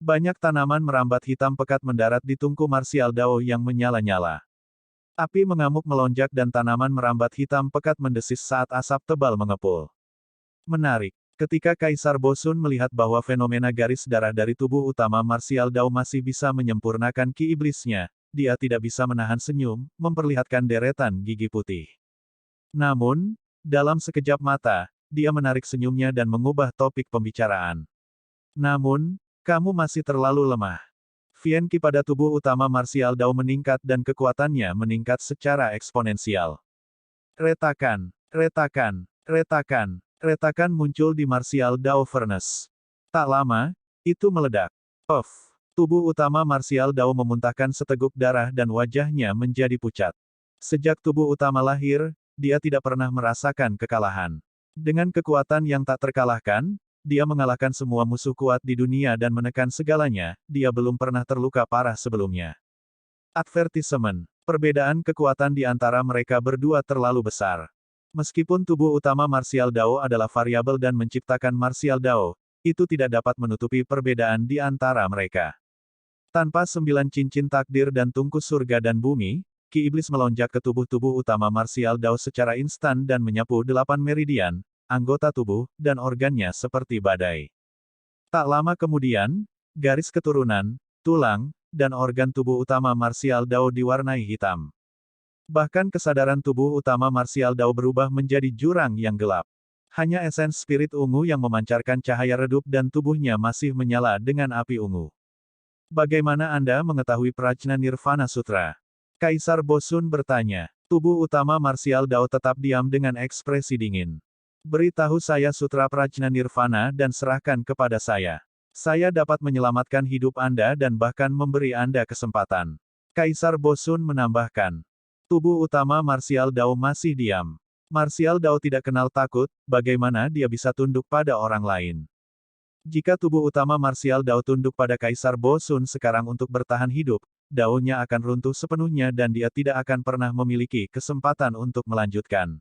Banyak tanaman merambat hitam pekat mendarat di tungku Martial Dao yang menyala-nyala. Api mengamuk melonjak dan tanaman merambat hitam pekat mendesis saat asap tebal mengepul. Menarik. Ketika Kaisar Bosun melihat bahwa fenomena garis darah dari tubuh utama Martial Dao masih bisa menyempurnakan ki iblisnya, dia tidak bisa menahan senyum, memperlihatkan deretan gigi putih. Namun, dalam sekejap mata, dia menarik senyumnya dan mengubah topik pembicaraan. Namun, kamu masih terlalu lemah. Vien Qi pada tubuh utama Martial Dao meningkat dan kekuatannya meningkat secara eksponensial. Retakan muncul di Martial Dao Furnace. Tak lama, itu meledak. Puff. Tubuh utama Martial Dao memuntahkan seteguk darah dan wajahnya menjadi pucat. Sejak tubuh utama lahir, dia tidak pernah merasakan kekalahan. Dengan kekuatan yang tak terkalahkan, dia mengalahkan semua musuh kuat di dunia dan menekan segalanya, dia belum pernah terluka parah sebelumnya. Advertisement. Perbedaan kekuatan di antara mereka berdua terlalu besar. Meskipun tubuh utama Martial Dao adalah variabel dan menciptakan Martial Dao, itu tidak dapat menutupi perbedaan di antara mereka. Tanpa 9 cincin takdir dan tungku surga dan bumi, Ki Iblis melonjak ke tubuh-tubuh utama Martial Dao secara instan dan menyapu 8 meridian, anggota tubuh, dan organnya seperti badai. Tak lama kemudian, Garis keturunan, tulang, dan organ tubuh utama martial Dao diwarnai hitam. Bahkan kesadaran tubuh utama martial Dao berubah menjadi jurang yang gelap. Hanya esens spirit ungu yang memancarkan cahaya redup dan tubuhnya masih menyala dengan api ungu. Bagaimana Anda mengetahui Prajna Nirvana Sutra? Kaisar Bosun bertanya. Tubuh utama martial Dao tetap diam dengan ekspresi dingin. Beritahu saya Sutra Prajna Nirvana dan serahkan kepada saya. Saya dapat menyelamatkan hidup Anda dan bahkan memberi Anda kesempatan. Kaisar Bosun menambahkan. Tubuh utama martial Dao masih diam. Martial Dao tidak kenal takut, bagaimana dia bisa tunduk pada orang lain. Jika tubuh utama martial Dao tunduk pada Kaisar Bosun sekarang untuk bertahan hidup, Dao-nya akan runtuh sepenuhnya dan dia tidak akan pernah memiliki kesempatan untuk melanjutkan.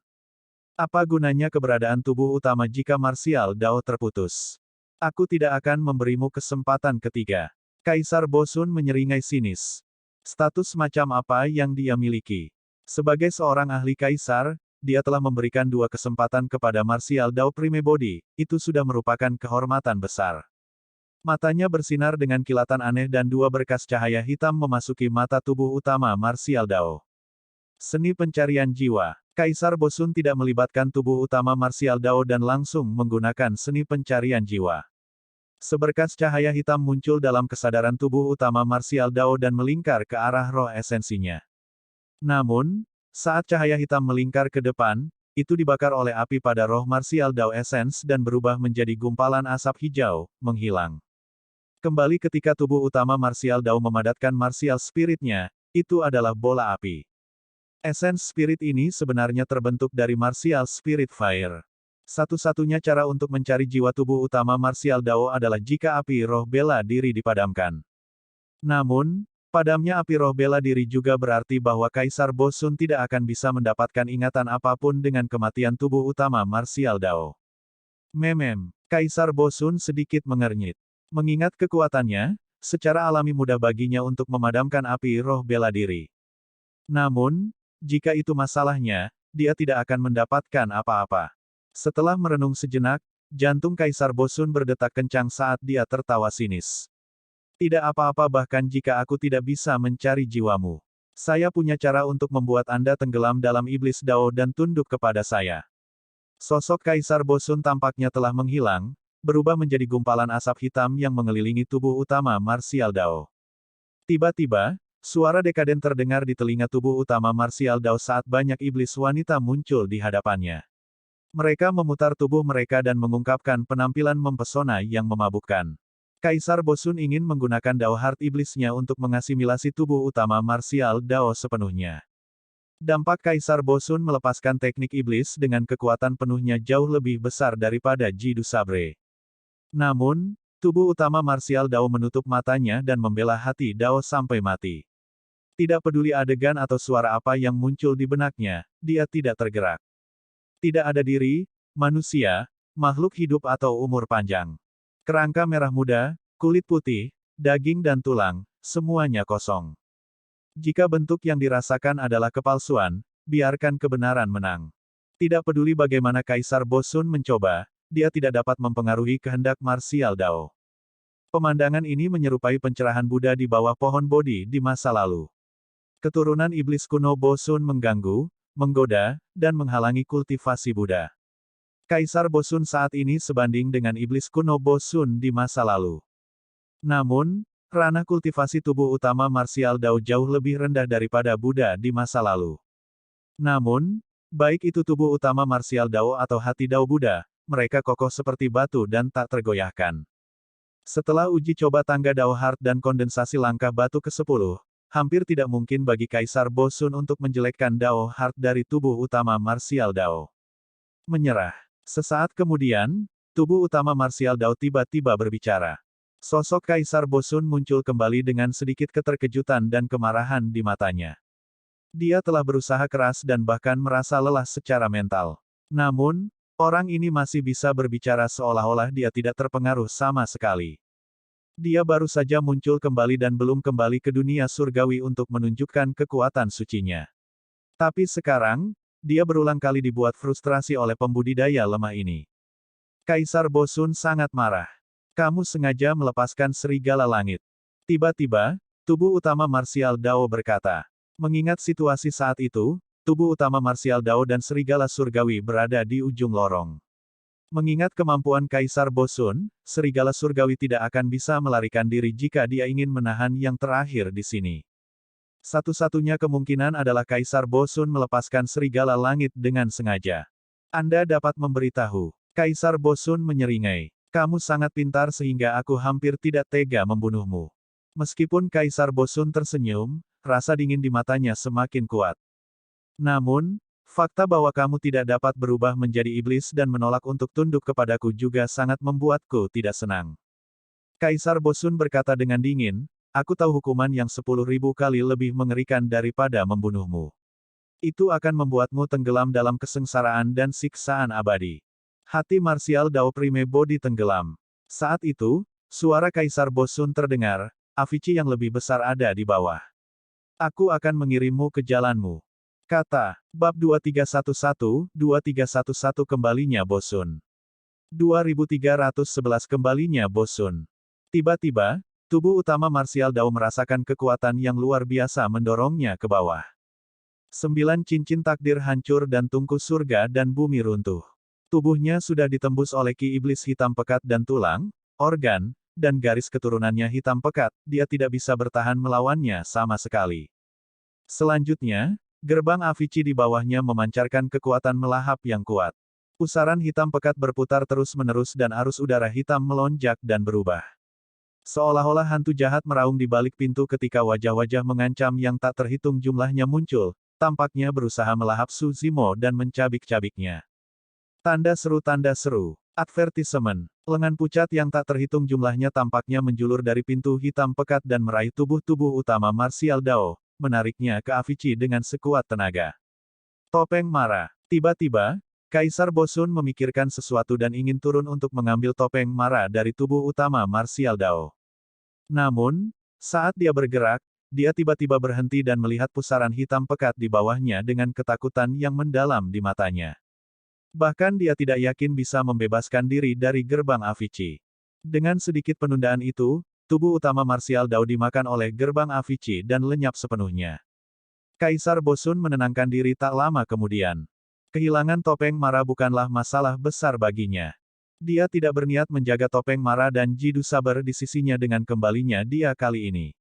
Apa gunanya keberadaan tubuh utama jika martial Dao terputus? Aku tidak akan memberimu kesempatan ketiga. Kaisar Bosun menyeringai sinis. Status macam apa yang dia miliki? Sebagai seorang ahli kaisar, dia telah memberikan 2 kesempatan kepada martial Dao Prime Body, itu sudah merupakan kehormatan besar. Matanya bersinar dengan kilatan aneh dan 2 berkas cahaya hitam memasuki mata tubuh utama martial Dao. Seni pencarian jiwa. Kaisar Bosun tidak melibatkan tubuh utama martial Dao dan langsung menggunakan seni pencarian jiwa. Seberkas cahaya hitam muncul dalam kesadaran tubuh utama martial Dao dan melingkar ke arah roh esensinya. Namun, saat cahaya hitam melingkar ke depan, itu dibakar oleh api pada roh martial Dao Essence dan berubah menjadi gumpalan asap hijau, menghilang. Kembali ketika tubuh utama martial Dao memadatkan martial spiritnya, itu adalah bola api. Essence spirit ini sebenarnya terbentuk dari martial spirit fire. Satu-satunya cara untuk mencari jiwa tubuh utama martial Dao adalah jika api roh bela diri dipadamkan. Namun, padamnya api roh bela diri juga berarti bahwa Kaisar Bosun tidak akan bisa mendapatkan ingatan apapun dengan kematian tubuh utama martial Dao. Kaisar Bosun sedikit mengernyit. Mengingat kekuatannya, secara alami mudah baginya untuk memadamkan api roh bela diri. Namun, jika itu masalahnya, dia tidak akan mendapatkan apa-apa. Setelah merenung sejenak, jantung Kaisar Bosun berdetak kencang saat dia tertawa sinis. Tidak apa-apa bahkan jika aku tidak bisa mencari jiwamu. Saya punya cara untuk membuat Anda tenggelam dalam iblis Dao dan tunduk kepada saya. Sosok Kaisar Bosun tampaknya telah menghilang, berubah menjadi gumpalan asap hitam yang mengelilingi tubuh utama martial Dao. Tiba-tiba, suara dekaden terdengar di telinga tubuh utama martial Dao saat banyak iblis wanita muncul di hadapannya. Mereka memutar tubuh mereka dan mengungkapkan penampilan mempesona yang memabukkan. Kaisar Bosun ingin menggunakan Dao Heart iblisnya untuk mengasimilasi tubuh utama martial Dao sepenuhnya. Dampak Kaisar Bosun melepaskan teknik iblis dengan kekuatan penuhnya jauh lebih besar daripada Jidu Sabre. Namun, tubuh utama martial Dao menutup matanya dan membela hati Dao sampai mati. Tidak peduli adegan atau suara apa yang muncul di benaknya, dia tidak tergerak. Tidak ada diri, manusia, makhluk hidup atau umur panjang. Kerangka merah muda, kulit putih, daging dan tulang, semuanya kosong. Jika bentuk yang dirasakan adalah kepalsuan, biarkan kebenaran menang. Tidak peduli bagaimana Kaisar Bosun mencoba, dia tidak dapat mempengaruhi kehendak martial Dao. Pemandangan ini menyerupai pencerahan Buddha di bawah pohon Bodhi di masa lalu. Keturunan iblis kuno Bosun mengganggu, menggoda, dan menghalangi kultivasi Buddha. Kaisar Bosun saat ini sebanding dengan iblis kuno Bosun di masa lalu. Namun, ranah kultivasi tubuh utama martial Dao jauh lebih rendah daripada Buddha di masa lalu. Namun, baik itu tubuh utama martial Dao atau hati Dao Buddha, mereka kokoh seperti batu dan tak tergoyahkan. Setelah uji coba tangga Dao Heart dan kondensasi langkah batu ke-10, hampir tidak mungkin bagi Kaisar Bosun untuk menjelekkan Dao Heart dari tubuh utama martial Dao. Menyerah. Sesaat kemudian, tubuh utama martial Dao tiba-tiba berbicara. Sosok Kaisar Bosun muncul kembali dengan sedikit keterkejutan dan kemarahan di matanya. Dia telah berusaha keras dan bahkan merasa lelah secara mental. Namun, orang ini masih bisa berbicara seolah-olah dia tidak terpengaruh sama sekali. Dia baru saja muncul kembali dan belum kembali ke dunia surgawi untuk menunjukkan kekuatan sucinya. Tapi sekarang, dia berulang kali dibuat frustrasi oleh pembudidaya lemah ini. Kaisar Bosun sangat marah. Kamu sengaja melepaskan serigala langit. Tiba-tiba, tubuh utama Martial Dao berkata. Mengingat situasi saat itu, tubuh utama Martial Dao dan serigala surgawi berada di ujung lorong. Mengingat kemampuan Kaisar Bosun, serigala surgawi tidak akan bisa melarikan diri jika dia ingin menahan yang terakhir di sini. Satu-satunya kemungkinan adalah Kaisar Bosun melepaskan serigala langit dengan sengaja. Anda dapat memberitahu. Kaisar Bosun menyeringai. Kamu sangat pintar sehingga aku hampir tidak tega membunuhmu. Meskipun Kaisar Bosun tersenyum, rasa dingin di matanya semakin kuat. Namun, fakta bahwa kamu tidak dapat berubah menjadi iblis dan menolak untuk tunduk kepadaku juga sangat membuatku tidak senang. Kaisar Bosun berkata dengan dingin, aku tahu hukuman yang 10.000 kali lebih mengerikan daripada membunuhmu. Itu akan membuatmu tenggelam dalam kesengsaraan dan siksaan abadi. Hati Martial Dao Prime Body tenggelam. Saat itu, suara Kaisar Bosun terdengar, Avicii yang lebih besar ada di bawah. Aku akan mengirimmu ke jalanmu. Kata, bab 2311 kembalinya Bosun. 2311 kembalinya Bosun. Tiba-tiba, tubuh utama Martial Dao merasakan kekuatan yang luar biasa mendorongnya ke bawah. 9 cincin takdir hancur dan tungku surga dan bumi runtuh. Tubuhnya sudah ditembus oleh ki iblis hitam pekat dan tulang, organ, dan garis keturunannya hitam pekat, dia tidak bisa bertahan melawannya sama sekali. Selanjutnya, gerbang Avicii di bawahnya memancarkan kekuatan melahap yang kuat. Pusaran hitam pekat berputar terus-menerus dan arus udara hitam melonjak dan berubah. Seolah-olah hantu jahat meraung di balik pintu ketika wajah-wajah mengancam yang tak terhitung jumlahnya muncul, tampaknya berusaha melahap Su Zimo dan mencabik-cabiknya. Tanda seru, advertisement. Lengan pucat yang tak terhitung jumlahnya tampaknya menjulur dari pintu hitam pekat dan meraih tubuh-tubuh utama Martial Dao, menariknya ke Avicii dengan sekuat tenaga. Topeng Mara. Tiba-tiba, Kaisar Bosun memikirkan sesuatu dan ingin turun untuk mengambil topeng Mara dari tubuh utama Martial Dao. Namun, saat dia bergerak, dia tiba-tiba berhenti dan melihat pusaran hitam pekat di bawahnya dengan ketakutan yang mendalam di matanya. Bahkan dia tidak yakin bisa membebaskan diri dari gerbang Avicii. Dengan sedikit penundaan itu, tubuh utama Martial Dao dimakan oleh gerbang Avicii dan lenyap sepenuhnya. Kaisar Bosun menenangkan diri tak lama kemudian. Kehilangan topeng Mara bukanlah masalah besar baginya. Dia tidak berniat menjaga topeng Mara dan Jidu Saber di sisinya dengan kembalinya dia kali ini.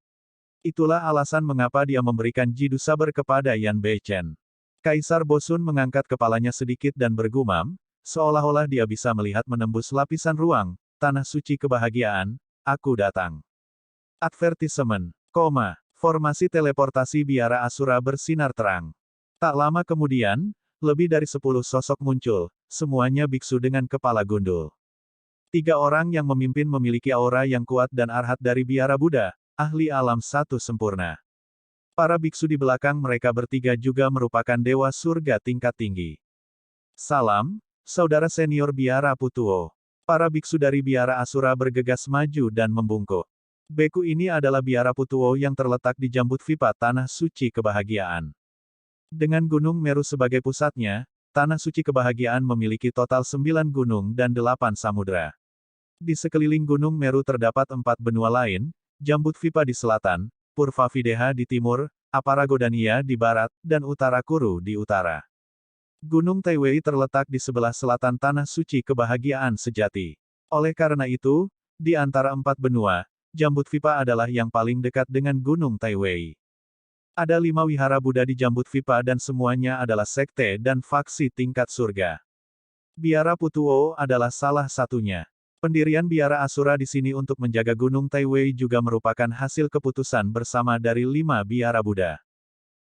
Itulah alasan mengapa dia memberikan Jidu Saber kepada Yan Beichen. Kaisar Bosun mengangkat kepalanya sedikit dan bergumam, seolah-olah dia bisa melihat menembus lapisan ruang, tanah suci kebahagiaan, aku datang. Advertisement, formasi teleportasi biara Asura bersinar terang. Tak lama kemudian, lebih dari 10 sosok muncul, semuanya biksu dengan kepala gundul. 3 orang yang memimpin memiliki aura yang kuat dan arhat dari biara Buddha, ahli alam satu sempurna. Para biksu di belakang mereka bertiga juga merupakan dewa surga tingkat tinggi. Salam, saudara senior biara Putuo. Para biksu dari biara Asura bergegas maju dan membungkuk. Beku ini adalah biara Putuo yang terletak di Jambudvipa tanah suci kebahagiaan. Dengan Gunung Meru sebagai pusatnya, tanah suci kebahagiaan memiliki total 9 gunung dan 8 samudra. Di sekeliling Gunung Meru terdapat 4 benua lain, Jambudvipa di selatan, Purvavideha di timur, Aparagodania di barat, dan Utara Kuru di utara. Gunung Taiwei terletak di sebelah selatan tanah suci kebahagiaan sejati. Oleh karena itu, di antara 4 benua, Jambudvipa adalah yang paling dekat dengan Gunung Taiwei. Ada 5 wihara Buddha di Jambudvipa dan semuanya adalah sekte dan faksi tingkat surga. Biara Putuo adalah salah satunya. Pendirian biara Asura di sini untuk menjaga Gunung Taiwei juga merupakan hasil keputusan bersama dari 5 biara Buddha.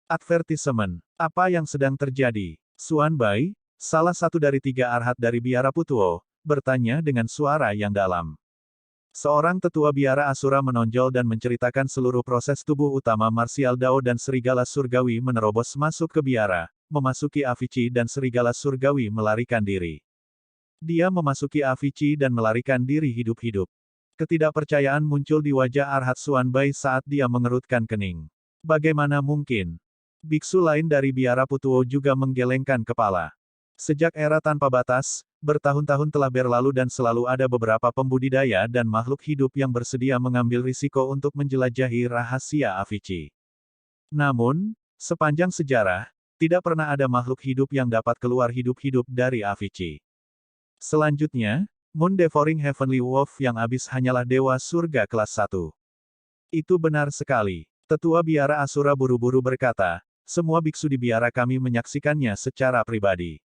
Advertisement. Apa yang sedang terjadi? Suan Bai, salah satu dari 3 arhat dari biara Putuo, bertanya dengan suara yang dalam. Seorang tetua biara Asura menonjol dan menceritakan seluruh proses tubuh utama Martial Dao dan serigala surgawi menerobos masuk ke biara, memasuki Avicii dan serigala surgawi melarikan diri. Dia memasuki Avicii dan melarikan diri hidup-hidup. Ketidakpercayaan muncul di wajah Arhat Suan Bai saat dia mengerutkan kening. Bagaimana mungkin? Biksu lain dari biara Putuo juga menggelengkan kepala. Sejak era tanpa batas, bertahun-tahun telah berlalu dan selalu ada beberapa pembudidaya dan makhluk hidup yang bersedia mengambil risiko untuk menjelajahi rahasia Avicii. Namun, sepanjang sejarah, tidak pernah ada makhluk hidup yang dapat keluar hidup-hidup dari Avicii. Selanjutnya, Moon Devouring Heavenly Wolf yang abis hanyalah dewa surga kelas 1. Itu benar sekali. Tetua biara Asura buru-buru berkata, semua biksu di biara kami menyaksikannya secara pribadi.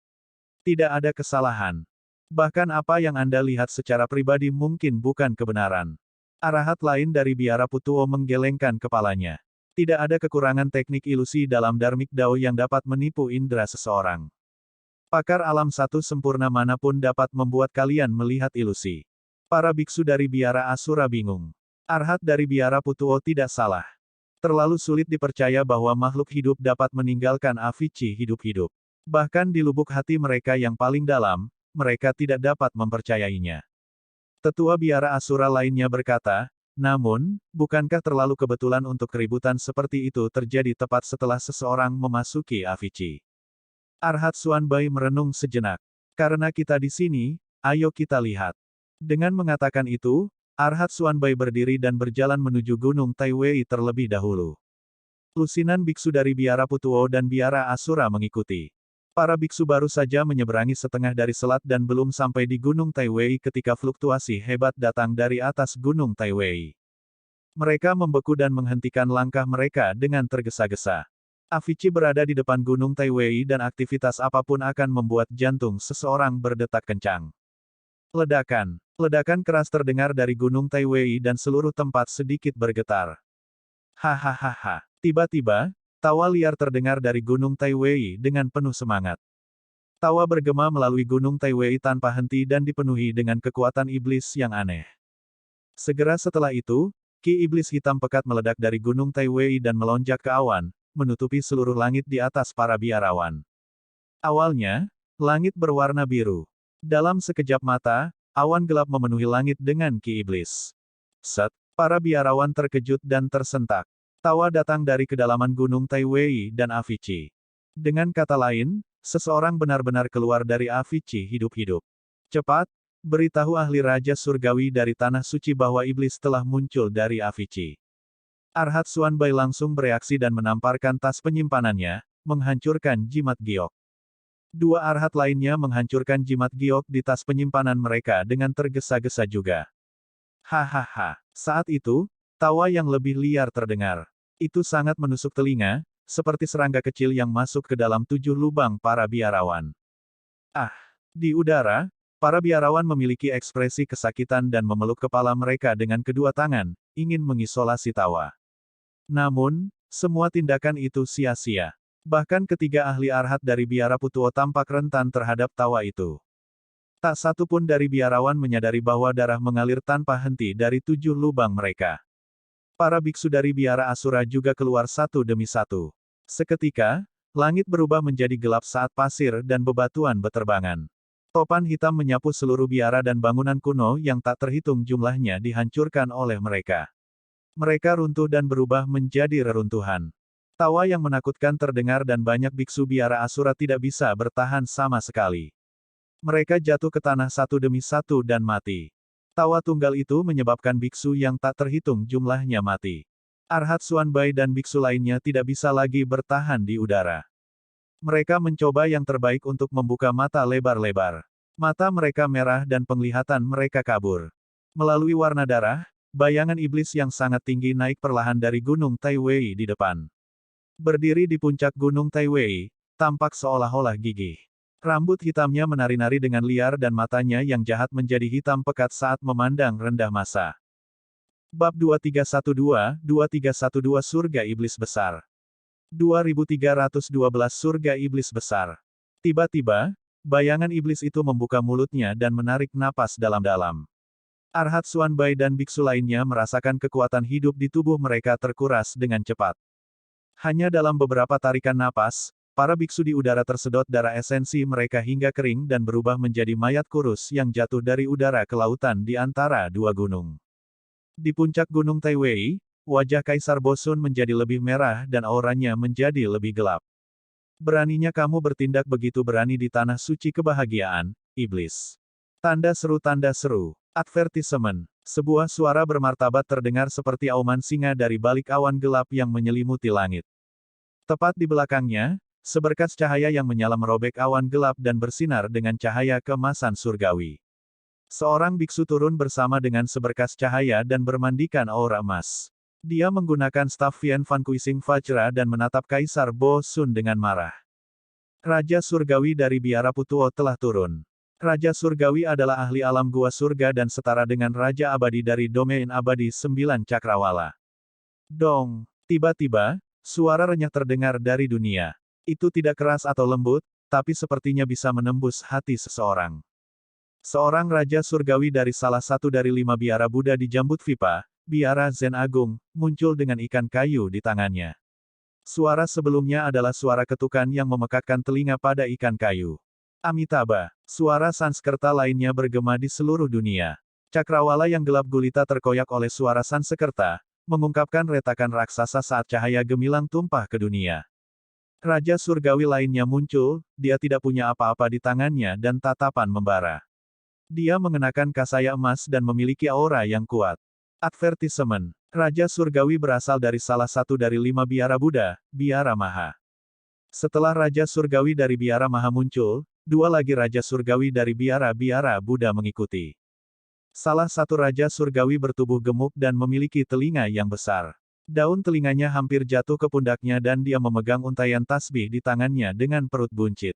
Tidak ada kesalahan. Bahkan apa yang Anda lihat secara pribadi mungkin bukan kebenaran. Arahat lain dari biara Putuo menggelengkan kepalanya. Tidak ada kekurangan teknik ilusi dalam Dharmic Dao yang dapat menipu indera seseorang. Pakar alam satu sempurna manapun dapat membuat kalian melihat ilusi. Para biksu dari biara Asura bingung. Arhat dari biara Putuo tidak salah. Terlalu sulit dipercaya bahwa makhluk hidup dapat meninggalkan Avicii hidup-hidup. Bahkan di lubuk hati mereka yang paling dalam, mereka tidak dapat mempercayainya. Tetua biara Asura lainnya berkata, namun, bukankah terlalu kebetulan untuk keributan seperti itu terjadi tepat setelah seseorang memasuki Avicii? Arhat Xuanbai merenung sejenak. Karena kita di sini, ayo kita lihat. Dengan mengatakan itu, Arhat Xuanbai berdiri dan berjalan menuju Gunung Taiwei terlebih dahulu. Lusinan biksu dari biara Putuo dan biara Asura mengikuti. Para biksu baru saja menyeberangi setengah dari selat dan belum sampai di Gunung Taiwei ketika fluktuasi hebat datang dari atas Gunung Taiwei. Mereka membeku dan menghentikan langkah mereka dengan tergesa-gesa. Avicii berada di depan Gunung Taiwei dan aktivitas apapun akan membuat jantung seseorang berdetak kencang. Ledakan. Ledakan keras terdengar dari Gunung Taiwei dan seluruh tempat sedikit bergetar. Hahaha. Tiba-tiba, tawa liar terdengar dari Gunung Taiwei dengan penuh semangat. Tawa bergema melalui Gunung Taiwei tanpa henti dan dipenuhi dengan kekuatan iblis yang aneh. Segera setelah itu, ki iblis hitam pekat meledak dari Gunung Taiwei dan melonjak ke awan, menutupi seluruh langit di atas para biarawan. Awalnya, langit berwarna biru. Dalam sekejap mata, awan gelap memenuhi langit dengan ki iblis. Set, para biarawan terkejut dan tersentak. Tawa datang dari kedalaman Gunung Taiwei dan Avicii. Dengan kata lain, seseorang benar-benar keluar dari Avicii hidup-hidup. Cepat, beritahu ahli Raja Surgawi dari Tanah Suci bahwa iblis telah muncul dari Avicii. Arhat Xuanbai langsung bereaksi dan menamparkan tas penyimpanannya, menghancurkan jimat giok. Dua arhat lainnya menghancurkan jimat giok di tas penyimpanan mereka dengan tergesa-gesa juga. Hahaha. Saat itu, tawa yang lebih liar terdengar. Itu sangat menusuk telinga, seperti serangga kecil yang masuk ke dalam 7 lubang para biarawan. Ah! Di udara, para biarawan memiliki ekspresi kesakitan dan memeluk kepala mereka dengan kedua tangan, ingin mengisolasi tawa. Namun, semua tindakan itu sia-sia. Bahkan ketiga ahli arhat dari biara Putuo tampak rentan terhadap tawa itu. Tak satu pun dari biarawan menyadari bahwa darah mengalir tanpa henti dari 7 lubang mereka. Para biksu dari biara Asura juga keluar satu demi satu. Seketika, langit berubah menjadi gelap saat pasir dan bebatuan beterbangan. Topan hitam menyapu seluruh biara dan bangunan kuno yang tak terhitung jumlahnya dihancurkan oleh mereka. Mereka runtuh dan berubah menjadi reruntuhan. Tawa yang menakutkan terdengar dan banyak biksu biara Asura tidak bisa bertahan sama sekali. Mereka jatuh ke tanah satu demi satu dan mati. Tawa tunggal itu menyebabkan biksu yang tak terhitung jumlahnya mati. Arhat Xuanbai dan biksu lainnya tidak bisa lagi bertahan di udara. Mereka mencoba yang terbaik untuk membuka mata lebar-lebar. Mata mereka merah dan penglihatan mereka kabur. Melalui warna darah, bayangan iblis yang sangat tinggi naik perlahan dari Gunung Taiwei di depan. Berdiri di puncak Gunung Taiwei, tampak seolah-olah gigih. Rambut hitamnya menari-nari dengan liar dan matanya yang jahat menjadi hitam pekat saat memandang rendah masa. Bab 2312 Surga Iblis Besar. 2312 Surga Iblis Besar. Tiba-tiba, bayangan iblis itu membuka mulutnya dan menarik napas dalam-dalam. Arhat Xuanbai dan biksu lainnya merasakan kekuatan hidup di tubuh mereka terkuras dengan cepat. Hanya dalam beberapa tarikan napas, para biksu di udara tersedot darah esensi mereka hingga kering dan berubah menjadi mayat kurus yang jatuh dari udara ke lautan di antara dua gunung. Di puncak Gunung Taiwei, wajah Kaisar Bosun menjadi lebih merah dan auranya menjadi lebih gelap. Beraninya kamu bertindak begitu berani di tanah suci kebahagiaan, iblis. Tanda seru. Advertisement. Sebuah suara bermartabat terdengar seperti auman singa dari balik awan gelap yang menyelimuti langit. Tepat di belakangnya, seberkas cahaya yang menyala merobek awan gelap dan bersinar dengan cahaya keemasan surgawi. Seorang biksu turun bersama dengan seberkas cahaya dan bermandikan aura emas. Dia menggunakan staf Vien Van Kuising Vajra dan menatap Kaisar Bo Sun dengan marah. Raja Surgawi dari Biara Putuo telah turun. Raja Surgawi adalah ahli alam gua surga dan setara dengan Raja Abadi dari domain abadi 9 Cakrawala. Dong! Tiba-tiba, suara renyah terdengar dari dunia. Itu tidak keras atau lembut, tapi sepertinya bisa menembus hati seseorang. Seorang Raja Surgawi dari salah satu dari 5 biara Buddha di Jambudvipa, Biara Zen Agung, muncul dengan ikan kayu di tangannya. Suara sebelumnya adalah suara ketukan yang memekakkan telinga pada ikan kayu. Amitabha, suara Sanskerta lainnya bergema di seluruh dunia. Cakrawala yang gelap gulita terkoyak oleh suara Sanskerta, mengungkapkan retakan raksasa saat cahaya gemilang tumpah ke dunia. Raja Surgawi lainnya muncul, dia tidak punya apa-apa di tangannya dan tatapan membara. Dia mengenakan kasaya emas dan memiliki aura yang kuat. Advertisement. Raja Surgawi berasal dari salah satu dari 5 biara Buddha, Biara Maha. Setelah Raja Surgawi dari Biara Maha muncul, 2 lagi Raja Surgawi dari Biara-Biara Buddha mengikuti. Salah satu Raja Surgawi bertubuh gemuk dan memiliki telinga yang besar. Daun telinganya hampir jatuh ke pundaknya dan dia memegang untaian tasbih di tangannya dengan perut buncit.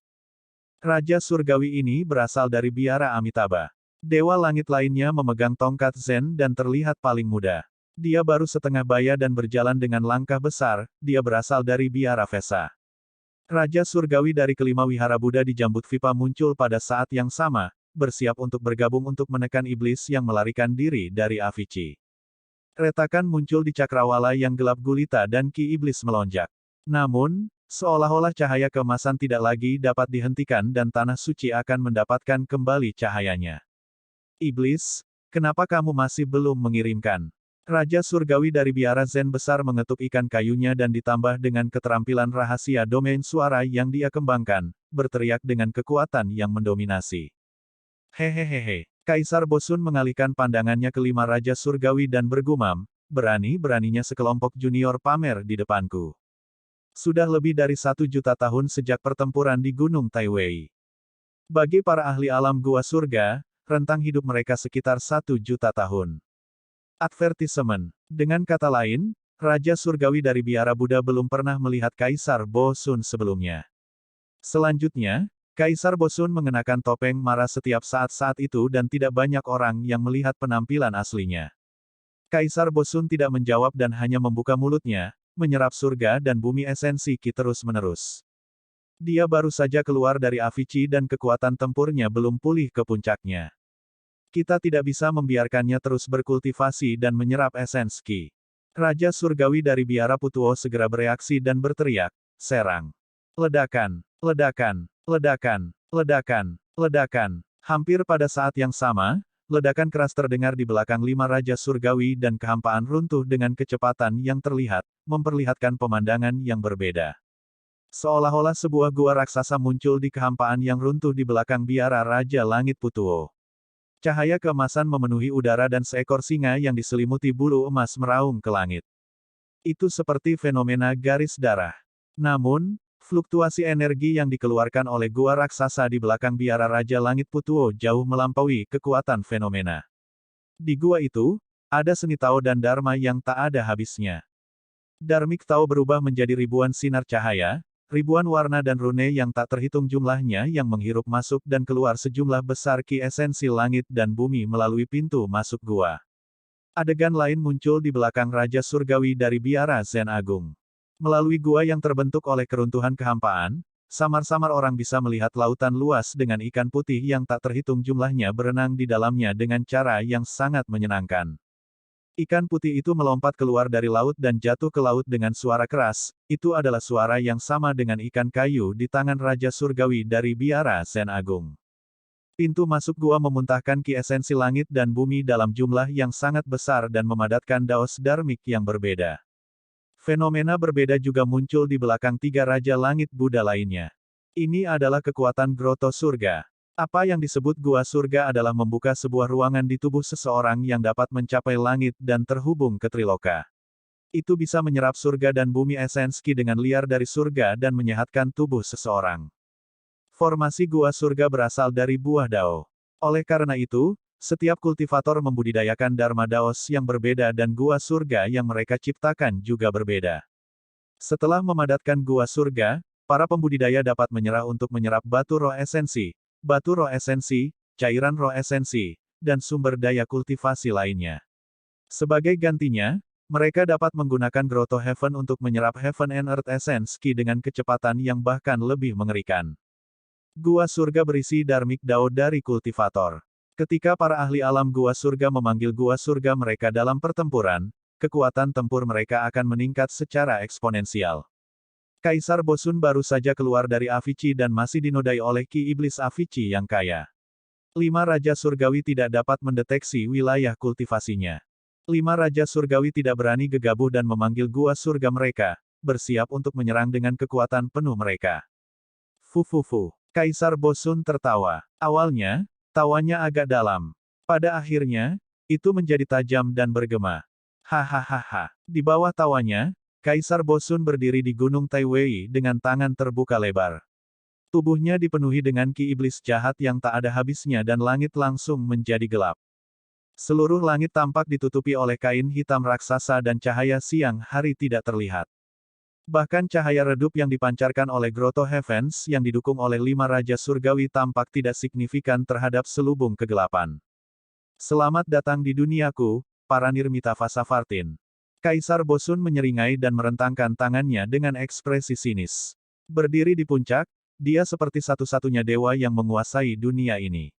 Raja Surgawi ini berasal dari Biara Amitabha. Dewa langit lainnya memegang tongkat Zen dan terlihat paling muda. Dia baru setengah baya dan berjalan dengan langkah besar, dia berasal dari Biara Vesa. Raja Surgawi dari kelima wihara Buddha di Jambudvipa muncul pada saat yang sama, bersiap untuk bergabung untuk menekan iblis yang melarikan diri dari Avicii. Retakan muncul di cakrawala yang gelap gulita dan ki iblis melonjak. Namun, seolah-olah cahaya keemasan tidak lagi dapat dihentikan dan tanah suci akan mendapatkan kembali cahayanya. Iblis, kenapa kamu masih belum mengirimkan? Raja Surgawi dari Biara Zen besar mengetuk ikan kayunya dan ditambah dengan keterampilan rahasia domain suara yang dia kembangkan, berteriak dengan kekuatan yang mendominasi. Hehehehe. Kaisar Bosun mengalihkan pandangannya ke 5 Raja Surgawi dan bergumam, berani-beraninya sekelompok junior pamer di depanku. Sudah lebih dari 1 juta tahun sejak pertempuran di Gunung Taiwei. Bagi para ahli alam gua surga, rentang hidup mereka sekitar 1 juta tahun. Advertisement. Dengan kata lain, Raja Surgawi dari Biara Buddha belum pernah melihat Kaisar Bo Sun sebelumnya. Selanjutnya, Kaisar Bo Sun mengenakan topeng marah setiap saat itu dan tidak banyak orang yang melihat penampilan aslinya. Kaisar Bo Sun tidak menjawab dan hanya membuka mulutnya, menyerap surga dan bumi esensi ki terus-menerus. Dia baru saja keluar dari Avicii dan kekuatan tempurnya belum pulih ke puncaknya. Kita tidak bisa membiarkannya terus berkultivasi dan menyerap esens ki. Raja Surgawi dari Biara Putuo segera bereaksi dan berteriak, serang. Ledakan, ledakan, ledakan, ledakan, ledakan. Hampir pada saat yang sama, ledakan keras terdengar di belakang 5 Raja Surgawi dan kehampaan runtuh dengan kecepatan yang terlihat, memperlihatkan pemandangan yang berbeda. Seolah-olah sebuah gua raksasa muncul di kehampaan yang runtuh di belakang biara Raja Langit Putuo. Cahaya keemasan memenuhi udara dan seekor singa yang diselimuti bulu emas meraung ke langit. Itu seperti fenomena garis darah. Namun, fluktuasi energi yang dikeluarkan oleh gua raksasa di belakang biara Raja Langit Putuo jauh melampaui kekuatan fenomena. Di gua itu, ada seni Tao dan Dharma yang tak ada habisnya. Dharmic Tao berubah menjadi ribuan sinar cahaya, ribuan warna dan rune yang tak terhitung jumlahnya yang menghirup masuk dan keluar sejumlah besar ki esensi langit dan bumi melalui pintu masuk gua. Adegan lain muncul di belakang Raja Surgawi dari Biara Zen Agung. Melalui gua yang terbentuk oleh keruntuhan kehampaan, samar-samar orang bisa melihat lautan luas dengan ikan putih yang tak terhitung jumlahnya berenang di dalamnya dengan cara yang sangat menyenangkan. Ikan putih itu melompat keluar dari laut dan jatuh ke laut dengan suara keras, itu adalah suara yang sama dengan ikan kayu di tangan Raja Surgawi dari Biara Zen Agung. Pintu masuk gua memuntahkan ki esensi langit dan bumi dalam jumlah yang sangat besar dan memadatkan daos dharmik yang berbeda. Fenomena berbeda juga muncul di belakang tiga Raja Langit Buddha lainnya. Ini adalah kekuatan Groto Surga. Apa yang disebut Gua Surga adalah membuka sebuah ruangan di tubuh seseorang yang dapat mencapai langit dan terhubung ke Triloka. Itu bisa menyerap surga dan bumi esens Ki dengan liar dari surga dan menyehatkan tubuh seseorang. Formasi Gua Surga berasal dari buah Dao. Oleh karena itu, setiap kultivator membudidayakan Dharma Daos yang berbeda dan gua surga yang mereka ciptakan juga berbeda. Setelah memadatkan gua surga, para pembudidaya dapat menyerah untuk menyerap batu roh esensi, cairan roh esensi, dan sumber daya kultivasi lainnya. Sebagai gantinya, mereka dapat menggunakan Grotto Heaven untuk menyerap Heaven and Earth Essence Ki dengan kecepatan yang bahkan lebih mengerikan. Gua surga berisi Dharmic Dao dari kultivator. Ketika para ahli alam gua surga memanggil gua surga mereka dalam pertempuran, kekuatan tempur mereka akan meningkat secara eksponensial. Kaisar Bosun baru saja keluar dari Avicii dan masih dinodai oleh Ki Iblis Avicii yang kaya. 5 Raja Surgawi tidak dapat mendeteksi wilayah kultivasinya. 5 Raja Surgawi tidak berani gegabah dan memanggil gua surga mereka, bersiap untuk menyerang dengan kekuatan penuh mereka. Fufufu. Kaisar Bosun tertawa. Awalnya, tawanya agak dalam. Pada akhirnya, itu menjadi tajam dan bergema. Hahaha. Di bawah tawanya, Kaisar Bosun berdiri di Gunung Taiwei dengan tangan terbuka lebar. Tubuhnya dipenuhi dengan ki iblis jahat yang tak ada habisnya dan langit langsung menjadi gelap. Seluruh langit tampak ditutupi oleh kain hitam raksasa dan cahaya siang hari tidak terlihat. Bahkan cahaya redup yang dipancarkan oleh Grotto Heavens yang didukung oleh 5 Raja Surgawi tampak tidak signifikan terhadap selubung kegelapan. Selamat datang di duniaku, para Nirmita Vasavartin. Kaisar Bosun menyeringai dan merentangkan tangannya dengan ekspresi sinis. Berdiri di puncak, dia seperti satu-satunya dewa yang menguasai dunia ini.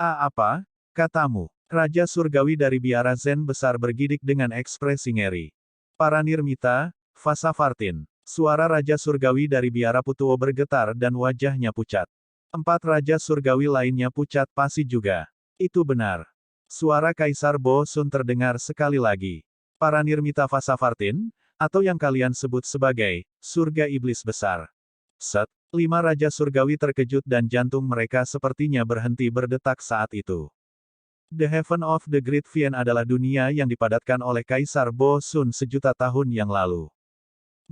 Apa, katamu? Raja Surgawi dari biara Zen besar bergidik dengan ekspresi ngeri. Para Nirmita Vasavartin. Suara Raja Surgawi dari biara Putuo bergetar dan wajahnya pucat. 4 Raja Surgawi lainnya pucat pasi juga. Itu benar. Suara Kaisar Bosun terdengar sekali lagi. Para Nirmita Vasavartin, atau yang kalian sebut sebagai surga iblis besar. Set, 5 Raja Surgawi terkejut dan jantung mereka sepertinya berhenti berdetak saat itu. The Heaven of the Great Vian adalah dunia yang dipadatkan oleh Kaisar Bosun sejuta tahun yang lalu.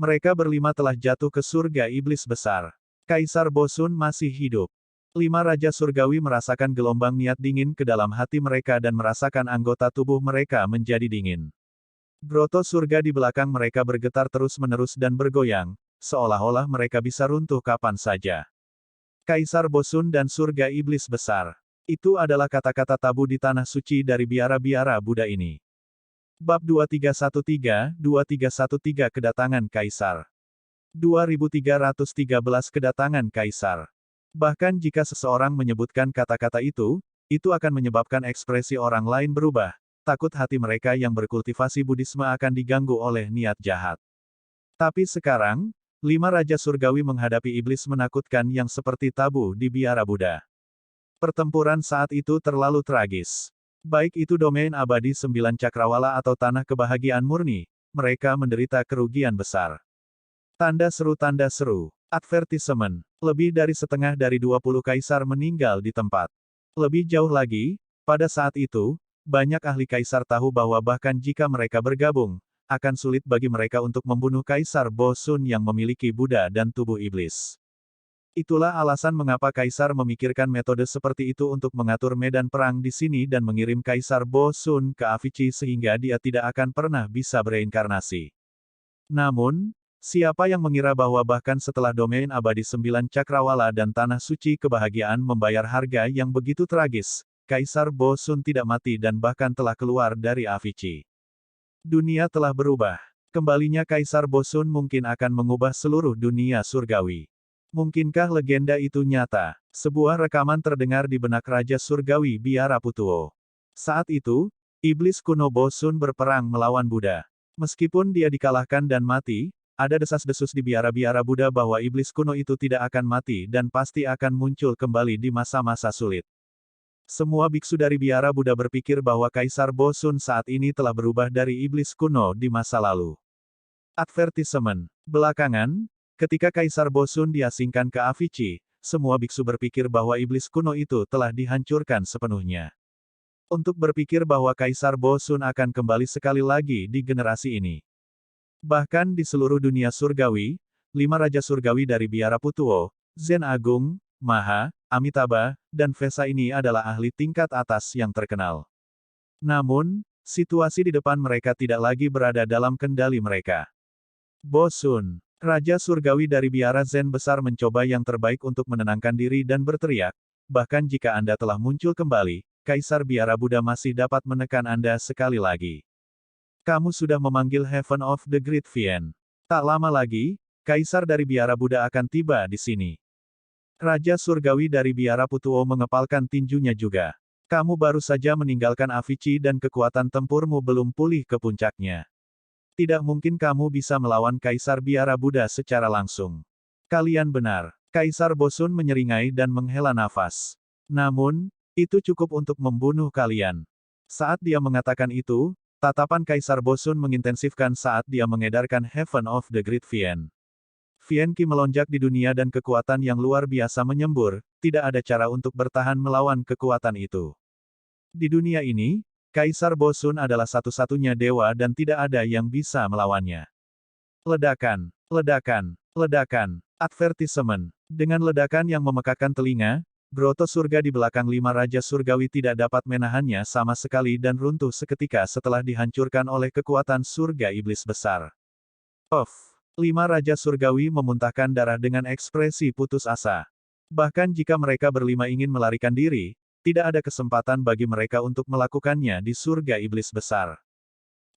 Mereka berlima telah jatuh ke surga iblis besar. Kaisar Bosun masih hidup. 5 Raja Surgawi merasakan gelombang niat dingin ke dalam hati mereka dan merasakan anggota tubuh mereka menjadi dingin. Grotto surga di belakang mereka bergetar terus-menerus dan bergoyang, seolah-olah mereka bisa runtuh kapan saja. Kaisar Bosun dan surga iblis besar. Itu adalah kata-kata tabu di tanah suci dari biara-biara Buddha ini. Bab 2313 Kedatangan Kaisar. 2313 Kedatangan Kaisar. Bahkan jika seseorang menyebutkan kata-kata itu akan menyebabkan ekspresi orang lain berubah. Takut hati mereka yang berkultivasi Buddhisme akan diganggu oleh niat jahat. Tapi sekarang, 5 Raja Surgawi menghadapi iblis menakutkan yang seperti tabu di biara Buddha. Pertempuran saat itu terlalu tragis. Baik itu domain abadi 9 cakrawala atau tanah kebahagiaan murni, mereka menderita kerugian besar. Tanda seru. Advertisement. Lebih dari setengah dari 20 kaisar meninggal di tempat. Lebih jauh lagi, pada saat itu, banyak ahli kaisar tahu bahwa bahkan jika mereka bergabung, akan sulit bagi mereka untuk membunuh Kaisar Bosun yang memiliki Buddha dan tubuh iblis. Itulah alasan mengapa Kaisar memikirkan metode seperti itu untuk mengatur medan perang di sini dan mengirim Kaisar Bosun ke Avicii sehingga dia tidak akan pernah bisa bereinkarnasi. Namun, siapa yang mengira bahwa bahkan setelah domain abadi 9 cakrawala dan tanah suci kebahagiaan membayar harga yang begitu tragis, Kaisar Bosun tidak mati dan bahkan telah keluar dari Avicii. Dunia telah berubah. Kembalinya Kaisar Bosun mungkin akan mengubah seluruh dunia surgawi. Mungkinkah legenda itu nyata? Sebuah rekaman terdengar di benak Raja Surgawi biara Putuo. Saat itu, iblis kuno Bosun berperang melawan Buddha. Meskipun dia dikalahkan dan mati, ada desas-desus di biara-biara Buddha bahwa iblis kuno itu tidak akan mati dan pasti akan muncul kembali di masa-masa sulit. Semua biksu dari biara Buddha berpikir bahwa Kaisar Bosun saat ini telah berubah dari iblis kuno di masa lalu. Advertisement. Belakangan, ketika Kaisar Bosun diasingkan ke Avicii, semua biksu berpikir bahwa iblis kuno itu telah dihancurkan sepenuhnya. Untuk berpikir bahwa Kaisar Bosun akan kembali sekali lagi di generasi ini. Bahkan di seluruh dunia surgawi, 5 raja surgawi dari Biara Putuo, Zen Agung, Maha, Amitabha, dan Vesa ini adalah ahli tingkat atas yang terkenal. Namun, situasi di depan mereka tidak lagi berada dalam kendali mereka. Bosun, Raja Surgawi dari Biara Zen Besar mencoba yang terbaik untuk menenangkan diri dan berteriak, bahkan jika Anda telah muncul kembali, Kaisar Biara Buddha masih dapat menekan Anda sekali lagi. Kamu sudah memanggil Heaven of the Great Vian. Tak lama lagi, Kaisar dari Biara Buddha akan tiba di sini. Raja Surgawi dari Biara Putuo mengepalkan tinjunya juga. Kamu baru saja meninggalkan Avicii dan kekuatan tempurmu belum pulih ke puncaknya. Tidak mungkin kamu bisa melawan Kaisar Biara Buddha secara langsung. Kalian benar. Kaisar Bosun menyeringai dan menghela nafas. Namun, itu cukup untuk membunuh kalian. Saat dia mengatakan itu, tatapan Kaisar Bosun mengintensifkan saat dia mengedarkan Heaven of the Great Vian. Vian Qi melonjak di dunia dan kekuatan yang luar biasa menyembur, tidak ada cara untuk bertahan melawan kekuatan itu. Di dunia ini, Kaisar Bosun adalah satu-satunya dewa dan tidak ada yang bisa melawannya. Ledakan, ledakan, ledakan, advertisement. Dengan ledakan yang memekakkan telinga, groto surga di belakang 5 raja surgawi tidak dapat menahannya sama sekali dan runtuh seketika setelah dihancurkan oleh kekuatan surga iblis besar. 5 raja surgawi memuntahkan darah dengan ekspresi putus asa. Bahkan jika mereka berlima ingin melarikan diri, tidak ada kesempatan bagi mereka untuk melakukannya di surga iblis besar.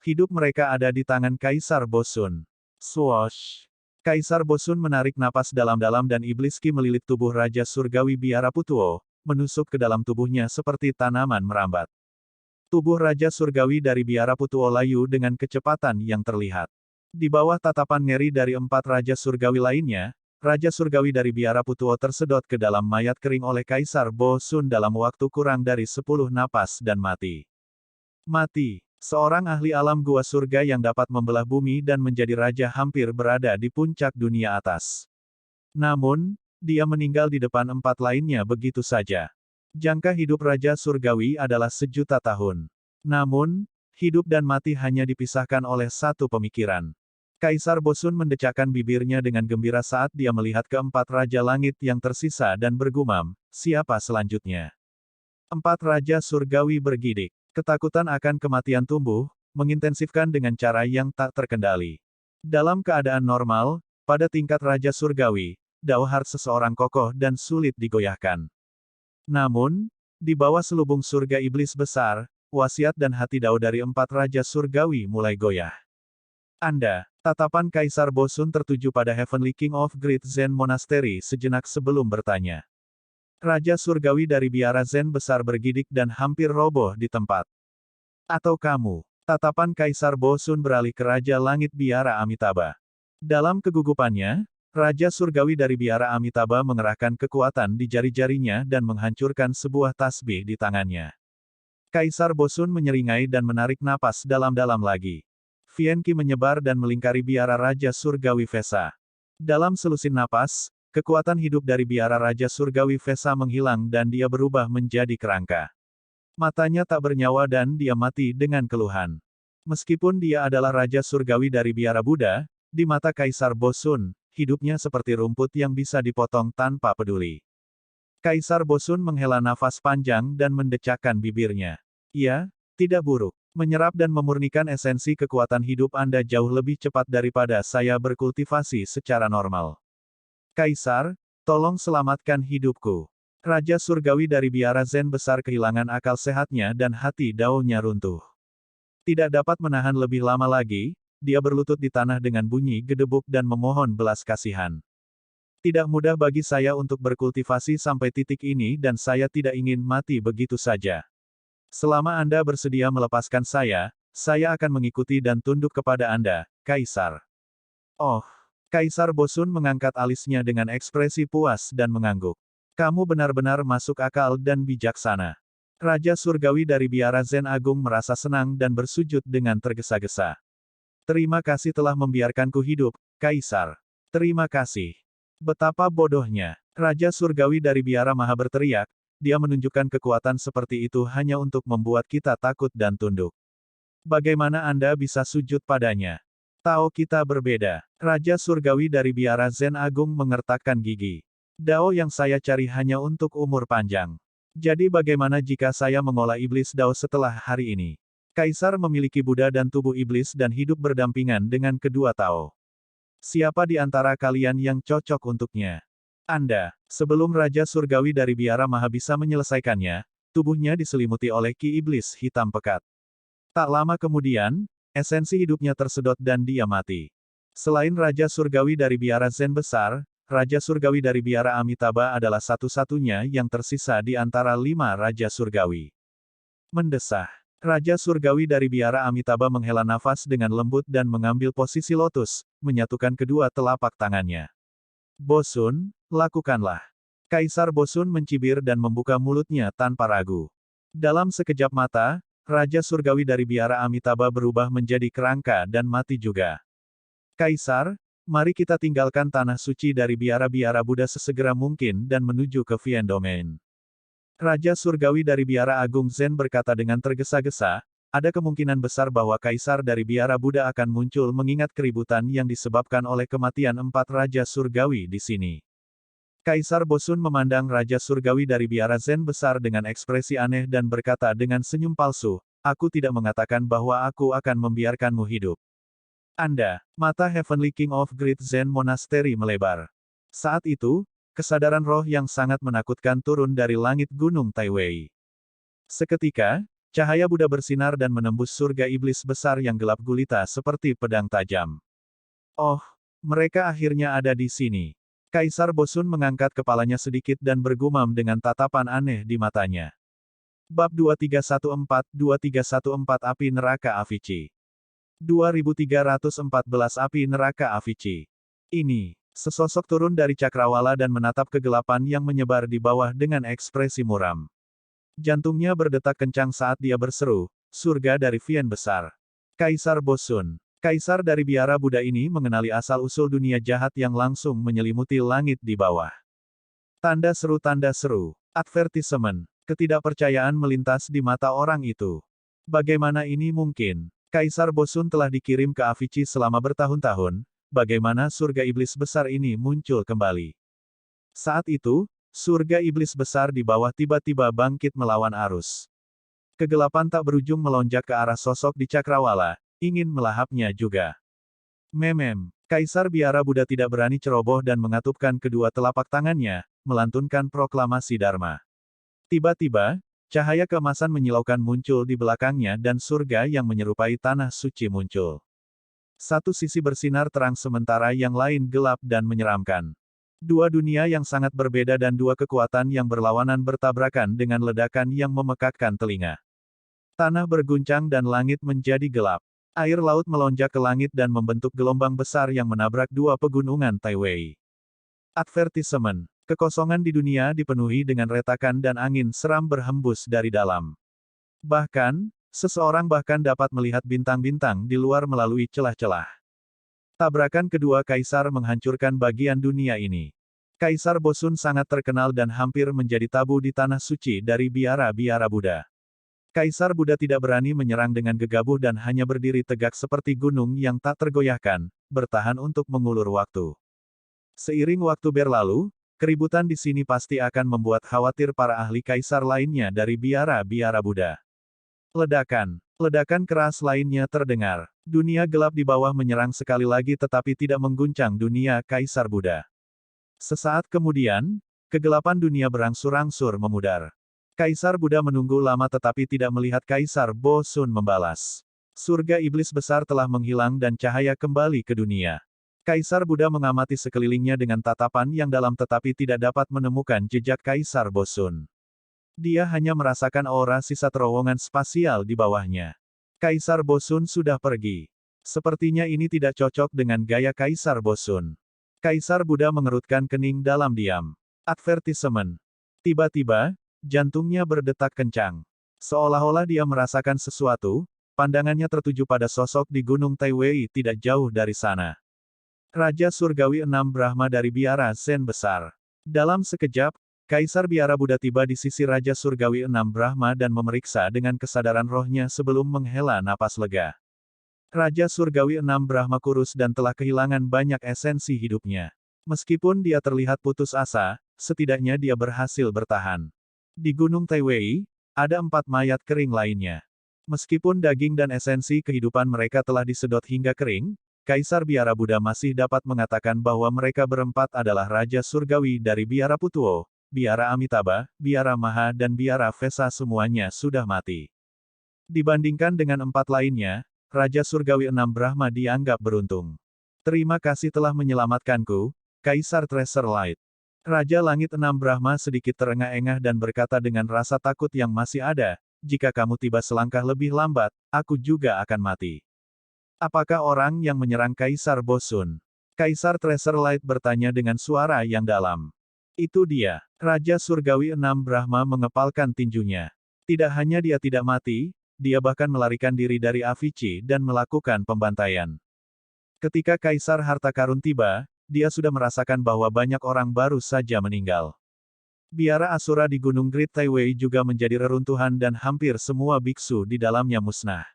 Hidup mereka ada di tangan Kaisar Bosun. Swoosh! Kaisar Bosun menarik napas dalam-dalam dan iblis Qi melilit tubuh Raja Surgawi Biara Putuo, menusuk ke dalam tubuhnya seperti tanaman merambat. Tubuh Raja Surgawi dari Biara Putuo layu dengan kecepatan yang terlihat. Di bawah tatapan ngeri dari 4 Raja Surgawi lainnya, Raja Surgawi dari Biara Putuo tersedot ke dalam mayat kering oleh Kaisar Bosun dalam waktu kurang dari 10 napas dan mati. Mati. Seorang ahli alam gua surga yang dapat membelah bumi dan menjadi raja hampir berada di puncak dunia atas. Namun, dia meninggal di depan 4 lainnya begitu saja. Jangka hidup Raja Surgawi adalah 1.000.000 tahun. Namun, hidup dan mati hanya dipisahkan oleh satu pemikiran. Kaisar Bosun mendecakkan bibirnya dengan gembira saat dia melihat keempat Raja Langit yang tersisa dan bergumam, siapa selanjutnya? 4 Raja Surgawi bergidik. Ketakutan akan kematian tumbuh, mengintensifkan dengan cara yang tak terkendali. Dalam keadaan normal, pada tingkat Raja Surgawi, Dao Heart seseorang kokoh dan sulit digoyahkan. Namun, di bawah selubung surga iblis besar, wasiat dan hati Dao dari 4 Raja Surgawi mulai goyah. Tatapan Kaisar Bosun tertuju pada Heavenly King of Great Zen Monastery sejenak sebelum bertanya. Raja Surgawi dari Biara Zen besar bergidik dan hampir roboh di tempat. Atau kamu? Tatapan Kaisar Bosun beralih ke Raja Langit Biara Amitabha. Dalam kegugupannya, Raja Surgawi dari Biara Amitabha mengerahkan kekuatan di jari-jarinya dan menghancurkan sebuah tasbih di tangannya. Kaisar Bosun menyeringai dan menarik napas dalam-dalam lagi. Vian Qi menyebar dan melingkari biara Raja Surgawi Vesa. Dalam selusin napas, kekuatan hidup dari biara Raja Surgawi Vesa menghilang dan dia berubah menjadi kerangka. Matanya tak bernyawa dan dia mati dengan keluhan. Meskipun dia adalah Raja Surgawi dari Biara Buddha, di mata Kaisar Bosun, hidupnya seperti rumput yang bisa dipotong tanpa peduli. Kaisar Bosun menghela nafas panjang dan mendecakkan bibirnya. Ya, tidak buruk. Menyerap dan memurnikan esensi kekuatan hidup Anda jauh lebih cepat daripada saya berkultivasi secara normal. Kaisar, tolong selamatkan hidupku. Raja Surgawi dari Biara Zen besar kehilangan akal sehatnya dan hati Dao-nya runtuh. Tidak dapat menahan lebih lama lagi, dia berlutut di tanah dengan bunyi gedebuk dan memohon belas kasihan. Tidak mudah bagi saya untuk berkultivasi sampai titik ini dan saya tidak ingin mati begitu saja. Selama Anda bersedia melepaskan saya akan mengikuti dan tunduk kepada Anda, Kaisar. Oh, Kaisar Bosun mengangkat alisnya dengan ekspresi puas dan mengangguk. Kamu benar-benar masuk akal dan bijaksana. Raja Surgawi dari Biara Zen Agung merasa senang dan bersujud dengan tergesa-gesa. Terima kasih telah membiarkanku hidup, Kaisar. Terima kasih. Betapa bodohnya. Raja Surgawi dari Biara Maha berteriak, dia menunjukkan kekuatan seperti itu hanya untuk membuat kita takut dan tunduk. Bagaimana Anda bisa sujud padanya? Tahu kita berbeda. Raja Surgawi dari Biara Zen Agung mengertakkan gigi. Dao yang saya cari hanya untuk umur panjang. Jadi bagaimana jika saya mengolah iblis Dao setelah hari ini? Kaisar memiliki Buddha dan tubuh iblis dan hidup berdampingan dengan kedua Tao. Siapa di antara kalian yang cocok untuknya? Anda. Sebelum Raja Surgawi dari Biara Maha bisa menyelesaikannya, tubuhnya diselimuti oleh ki iblis hitam pekat. Tak lama kemudian, esensi hidupnya tersedot dan dia mati. Selain Raja Surgawi dari Biara Zen besar, Raja Surgawi dari Biara Amitabha adalah satu-satunya yang tersisa di antara 5 Raja Surgawi. Mendesah. Raja Surgawi dari Biara Amitabha menghela nafas dengan lembut dan mengambil posisi lotus, menyatukan kedua telapak tangannya. Bosun, lakukanlah. Kaisar Bosun mencibir dan membuka mulutnya tanpa ragu. Dalam sekejap mata, Raja Surgawi dari Biara Amitabha berubah menjadi kerangka dan mati juga. Kaisar, mari kita tinggalkan tanah suci dari biara-biara Buddha sesegera mungkin dan menuju ke Vien Domain. Raja Surgawi dari Biara Agung Zen berkata dengan tergesa-gesa, ada kemungkinan besar bahwa Kaisar dari Biara Buddha akan muncul mengingat keributan yang disebabkan oleh kematian 4 Raja Surgawi di sini. Kaisar Bosun memandang Raja Surgawi dari Biara Zen besar dengan ekspresi aneh dan berkata dengan senyum palsu, aku tidak mengatakan bahwa aku akan membiarkanmu hidup. Anda, mata Heavenly King of Great Zen Monastery melebar. Saat itu, kesadaran roh yang sangat menakutkan turun dari langit Gunung Taiwei. Seketika, cahaya Buddha bersinar dan menembus surga iblis besar yang gelap gulita seperti pedang tajam. Oh, mereka akhirnya ada di sini. Kaisar Bosun mengangkat kepalanya sedikit dan bergumam dengan tatapan aneh di matanya. Bab 2314-2314 Api Neraka Avicii 2314 Api Neraka Avicii. Ini. Sesosok turun dari cakrawala dan menatap kegelapan yang menyebar di bawah dengan ekspresi muram. Jantungnya berdetak kencang saat dia berseru, surga dari Vien besar. Kaisar Bosun. Kaisar dari Biara Buddha ini mengenali asal-usul dunia jahat yang langsung menyelimuti langit di bawah. Tanda seru, advertisement. Ketidakpercayaan melintas di mata orang itu. Bagaimana ini mungkin? Kaisar Bosun telah dikirim ke Avicii selama bertahun-tahun. Bagaimana surga iblis besar ini muncul kembali? Saat itu, surga iblis besar di bawah tiba-tiba bangkit melawan arus. Kegelapan tak berujung melonjak ke arah sosok di cakrawala, ingin melahapnya juga. Kaisar Biara Buddha tidak berani ceroboh dan mengatupkan kedua telapak tangannya, melantunkan proklamasi Dharma. Tiba-tiba, cahaya keemasan menyilaukan muncul di belakangnya dan surga yang menyerupai tanah suci muncul. Satu sisi bersinar terang sementara yang lain gelap dan menyeramkan. Dua dunia yang sangat berbeda dan dua kekuatan yang berlawanan bertabrakan dengan ledakan yang memekakkan telinga. Tanah berguncang dan langit menjadi gelap. Air laut melonjak ke langit dan membentuk gelombang besar yang menabrak dua pegunungan Taiwei. Advertisement. Kekosongan di dunia dipenuhi dengan retakan dan angin seram berhembus dari dalam. Bahkan, seseorang bahkan dapat melihat bintang-bintang di luar melalui celah-celah. Tabrakan kedua kaisar menghancurkan bagian dunia ini. Kaisar Bosun sangat terkenal dan hampir menjadi tabu di tanah suci dari biara-biara Buddha. Kaisar Buddha tidak berani menyerang dengan gegabah dan hanya berdiri tegak seperti gunung yang tak tergoyahkan, bertahan untuk mengulur waktu. Seiring waktu berlalu, keributan di sini pasti akan membuat khawatir para ahli kaisar lainnya dari biara-biara Buddha. Ledakan keras lainnya terdengar. Dunia gelap di bawah menyerang sekali lagi tetapi tidak mengguncang dunia Kaisar Buddha. Sesaat kemudian, kegelapan dunia berangsur-angsur memudar. Kaisar Buddha menunggu lama tetapi tidak melihat Kaisar Bosun membalas. Surga iblis besar telah menghilang dan cahaya kembali ke dunia. Kaisar Buddha mengamati sekelilingnya dengan tatapan yang dalam tetapi tidak dapat menemukan jejak Kaisar Bosun. Dia hanya merasakan aura sisa terowongan spasial di bawahnya. Kaisar Bosun sudah pergi. Sepertinya ini tidak cocok dengan gaya Kaisar Bosun. Kaisar Buddha mengerutkan kening dalam diam. Advertisement. Tiba-tiba, jantungnya berdetak kencang. Seolah-olah dia merasakan sesuatu, pandangannya tertuju pada sosok di Gunung Taiwei tidak jauh dari sana. Raja Surgawi Enam Brahma dari biara Zen besar. Dalam sekejap, Kaisar Biara Buddha tiba di sisi Raja Surgawi Enam Brahma dan memeriksa dengan kesadaran rohnya sebelum menghela napas lega. Raja Surgawi Enam Brahma kurus dan telah kehilangan banyak esensi hidupnya. Meskipun dia terlihat putus asa, setidaknya dia berhasil bertahan. Di Gunung Taiwei, ada 4 mayat kering lainnya. Meskipun daging dan esensi kehidupan mereka telah disedot hingga kering, Kaisar Biara Buddha masih dapat mengatakan bahwa mereka berempat adalah Raja Surgawi dari Biara Putuo, Biara Amitabha, Biara Maha dan Biara Vesa semuanya sudah mati. Dibandingkan dengan 4 lainnya, Raja Surgawi Enam Brahma dianggap beruntung. Terima kasih telah menyelamatkanku, Kaisar Treasure Light. Raja Langit Enam Brahma sedikit terengah-engah dan berkata dengan rasa takut yang masih ada, jika kamu tiba selangkah lebih lambat, aku juga akan mati. Apakah orang yang menyerang Kaisar Bosun? Kaisar Treasure Light bertanya dengan suara yang dalam. Itu dia. Raja Surgawi Enam Brahma mengepalkan tinjunya. Tidak hanya dia tidak mati, dia bahkan melarikan diri dari Avicii dan melakukan pembantaian. Ketika Kaisar Harta Karun tiba, dia sudah merasakan bahwa banyak orang baru saja meninggal. Biara Asura di Gunung Great Taiwei juga menjadi reruntuhan dan hampir semua biksu di dalamnya musnah.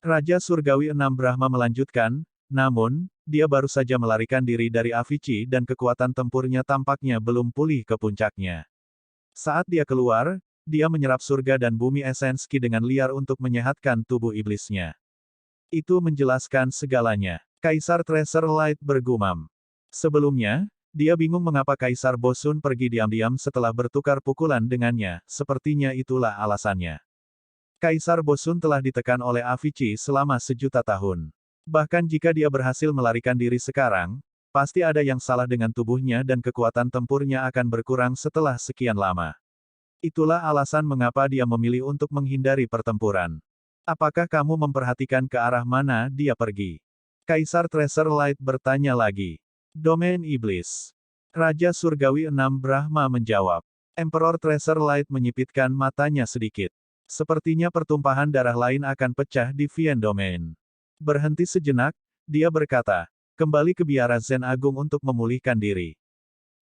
Raja Surgawi Enam Brahma melanjutkan, namun, dia baru saja melarikan diri dari Avicii dan kekuatan tempurnya tampaknya belum pulih ke puncaknya. Saat dia keluar, dia menyerap surga dan bumi esens Ki dengan liar untuk menyehatkan tubuh iblisnya. Itu menjelaskan segalanya. Kaisar Treasure Light bergumam. Sebelumnya, dia bingung mengapa Kaisar Bosun pergi diam-diam setelah bertukar pukulan dengannya, sepertinya itulah alasannya. Kaisar Bosun telah ditekan oleh Avicii selama 1.000.000 tahun. Bahkan jika dia berhasil melarikan diri sekarang, pasti ada yang salah dengan tubuhnya dan kekuatan tempurnya akan berkurang setelah sekian lama. Itulah alasan mengapa dia memilih untuk menghindari pertempuran. Apakah kamu memperhatikan ke arah mana dia pergi? Kaisar Treasure Light bertanya lagi. Domain Iblis. Raja Surgawi Enam Brahma menjawab. Emperor Treasure Light menyipitkan matanya sedikit. Sepertinya pertumpahan darah lain akan pecah di Vien Domain. Berhenti sejenak, dia berkata, kembali ke biara Zen Agung untuk memulihkan diri.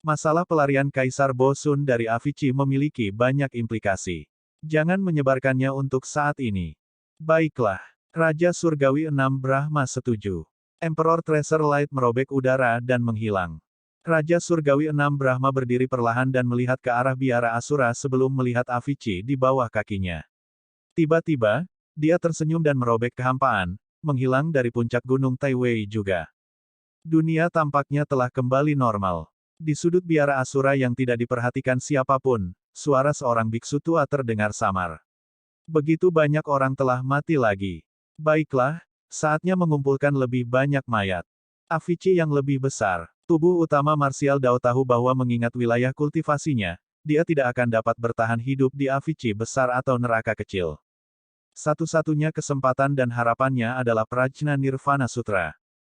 Masalah pelarian Kaisar Bosun dari Avicii memiliki banyak implikasi. Jangan menyebarkannya untuk saat ini. Baiklah. Raja Surgawi Enam Brahma setuju. Emperor Treasure Light merobek udara dan menghilang. Raja Surgawi Enam Brahma berdiri perlahan dan melihat ke arah biara Asura sebelum melihat Avicii di bawah kakinya. Tiba-tiba, dia tersenyum dan merobek kehampaan, menghilang dari puncak Gunung Taiwei juga. Dunia tampaknya telah kembali normal. Di sudut biara Asura yang tidak diperhatikan siapapun, suara seorang biksu tua terdengar samar. Begitu banyak orang telah mati lagi. Baiklah, saatnya mengumpulkan lebih banyak mayat. Avicii yang lebih besar. Tubuh utama Martial Dao tahu bahwa mengingat wilayah kultivasinya, dia tidak akan dapat bertahan hidup di Avicii besar atau neraka kecil. Satu-satunya kesempatan dan harapannya adalah Prajna Nirvana Sutra.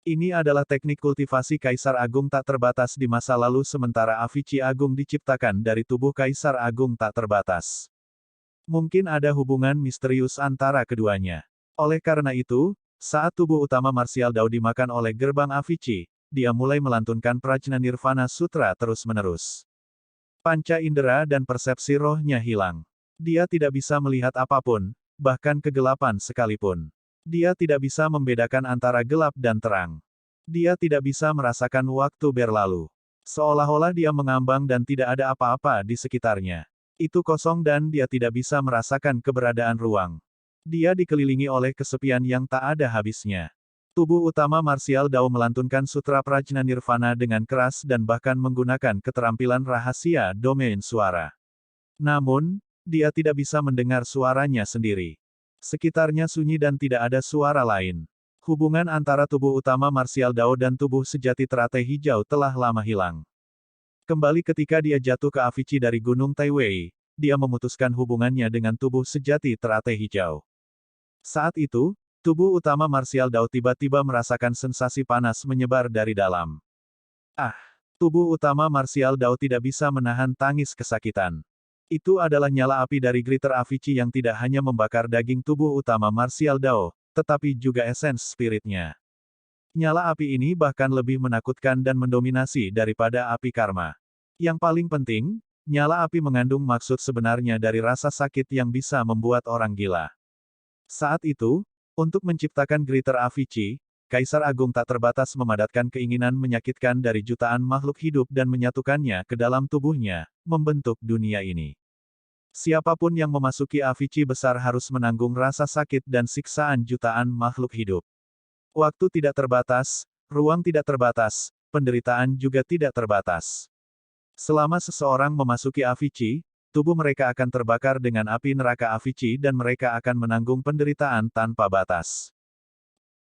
Ini adalah teknik kultivasi Kaisar Agung tak terbatas di masa lalu sementara Avicii Agung diciptakan dari tubuh Kaisar Agung tak terbatas. Mungkin ada hubungan misterius antara keduanya. Oleh karena itu, saat tubuh utama Martial Dao dimakan oleh gerbang Avicii, dia mulai melantunkan Prajna Nirvana Sutra terus-menerus. Panca indera dan persepsi rohnya hilang. Dia tidak bisa melihat apapun, bahkan kegelapan sekalipun. Dia tidak bisa membedakan antara gelap dan terang. Dia tidak bisa merasakan waktu berlalu. Seolah-olah dia mengambang dan tidak ada apa-apa di sekitarnya. Itu kosong dan dia tidak bisa merasakan keberadaan ruang. Dia dikelilingi oleh kesepian yang tak ada habisnya. Tubuh utama Martial Dao melantunkan Sutra Prajna Nirvana dengan keras dan bahkan menggunakan keterampilan rahasia domain suara. Namun, dia tidak bisa mendengar suaranya sendiri. Sekitarnya sunyi dan tidak ada suara lain. Hubungan antara tubuh utama Martial Dao dan tubuh sejati teratai hijau telah lama hilang. Kembali ketika dia jatuh ke Avicii dari Gunung Taiwei, dia memutuskan hubungannya dengan tubuh sejati teratai hijau. Saat itu, tubuh utama Martial Dao tiba-tiba merasakan sensasi panas menyebar dari dalam. Ah! Tubuh utama Martial Dao tidak bisa menahan tangis kesakitan. Itu adalah nyala api dari glitter Avicii yang tidak hanya membakar daging tubuh utama Martial Dao, tetapi juga esens spiritnya. Nyala api ini bahkan lebih menakutkan dan mendominasi daripada api karma. Yang paling penting, nyala api mengandung maksud sebenarnya dari rasa sakit yang bisa membuat orang gila. Saat itu, untuk menciptakan glitter Avicii, Kaisar Agung tak terbatas memadatkan keinginan menyakitkan dari jutaan makhluk hidup dan menyatukannya ke dalam tubuhnya, membentuk dunia ini. Siapapun yang memasuki Avicii besar harus menanggung rasa sakit dan siksaan jutaan makhluk hidup. Waktu tidak terbatas, ruang tidak terbatas, penderitaan juga tidak terbatas. Selama seseorang memasuki Avicii, tubuh mereka akan terbakar dengan api neraka Avicii dan mereka akan menanggung penderitaan tanpa batas.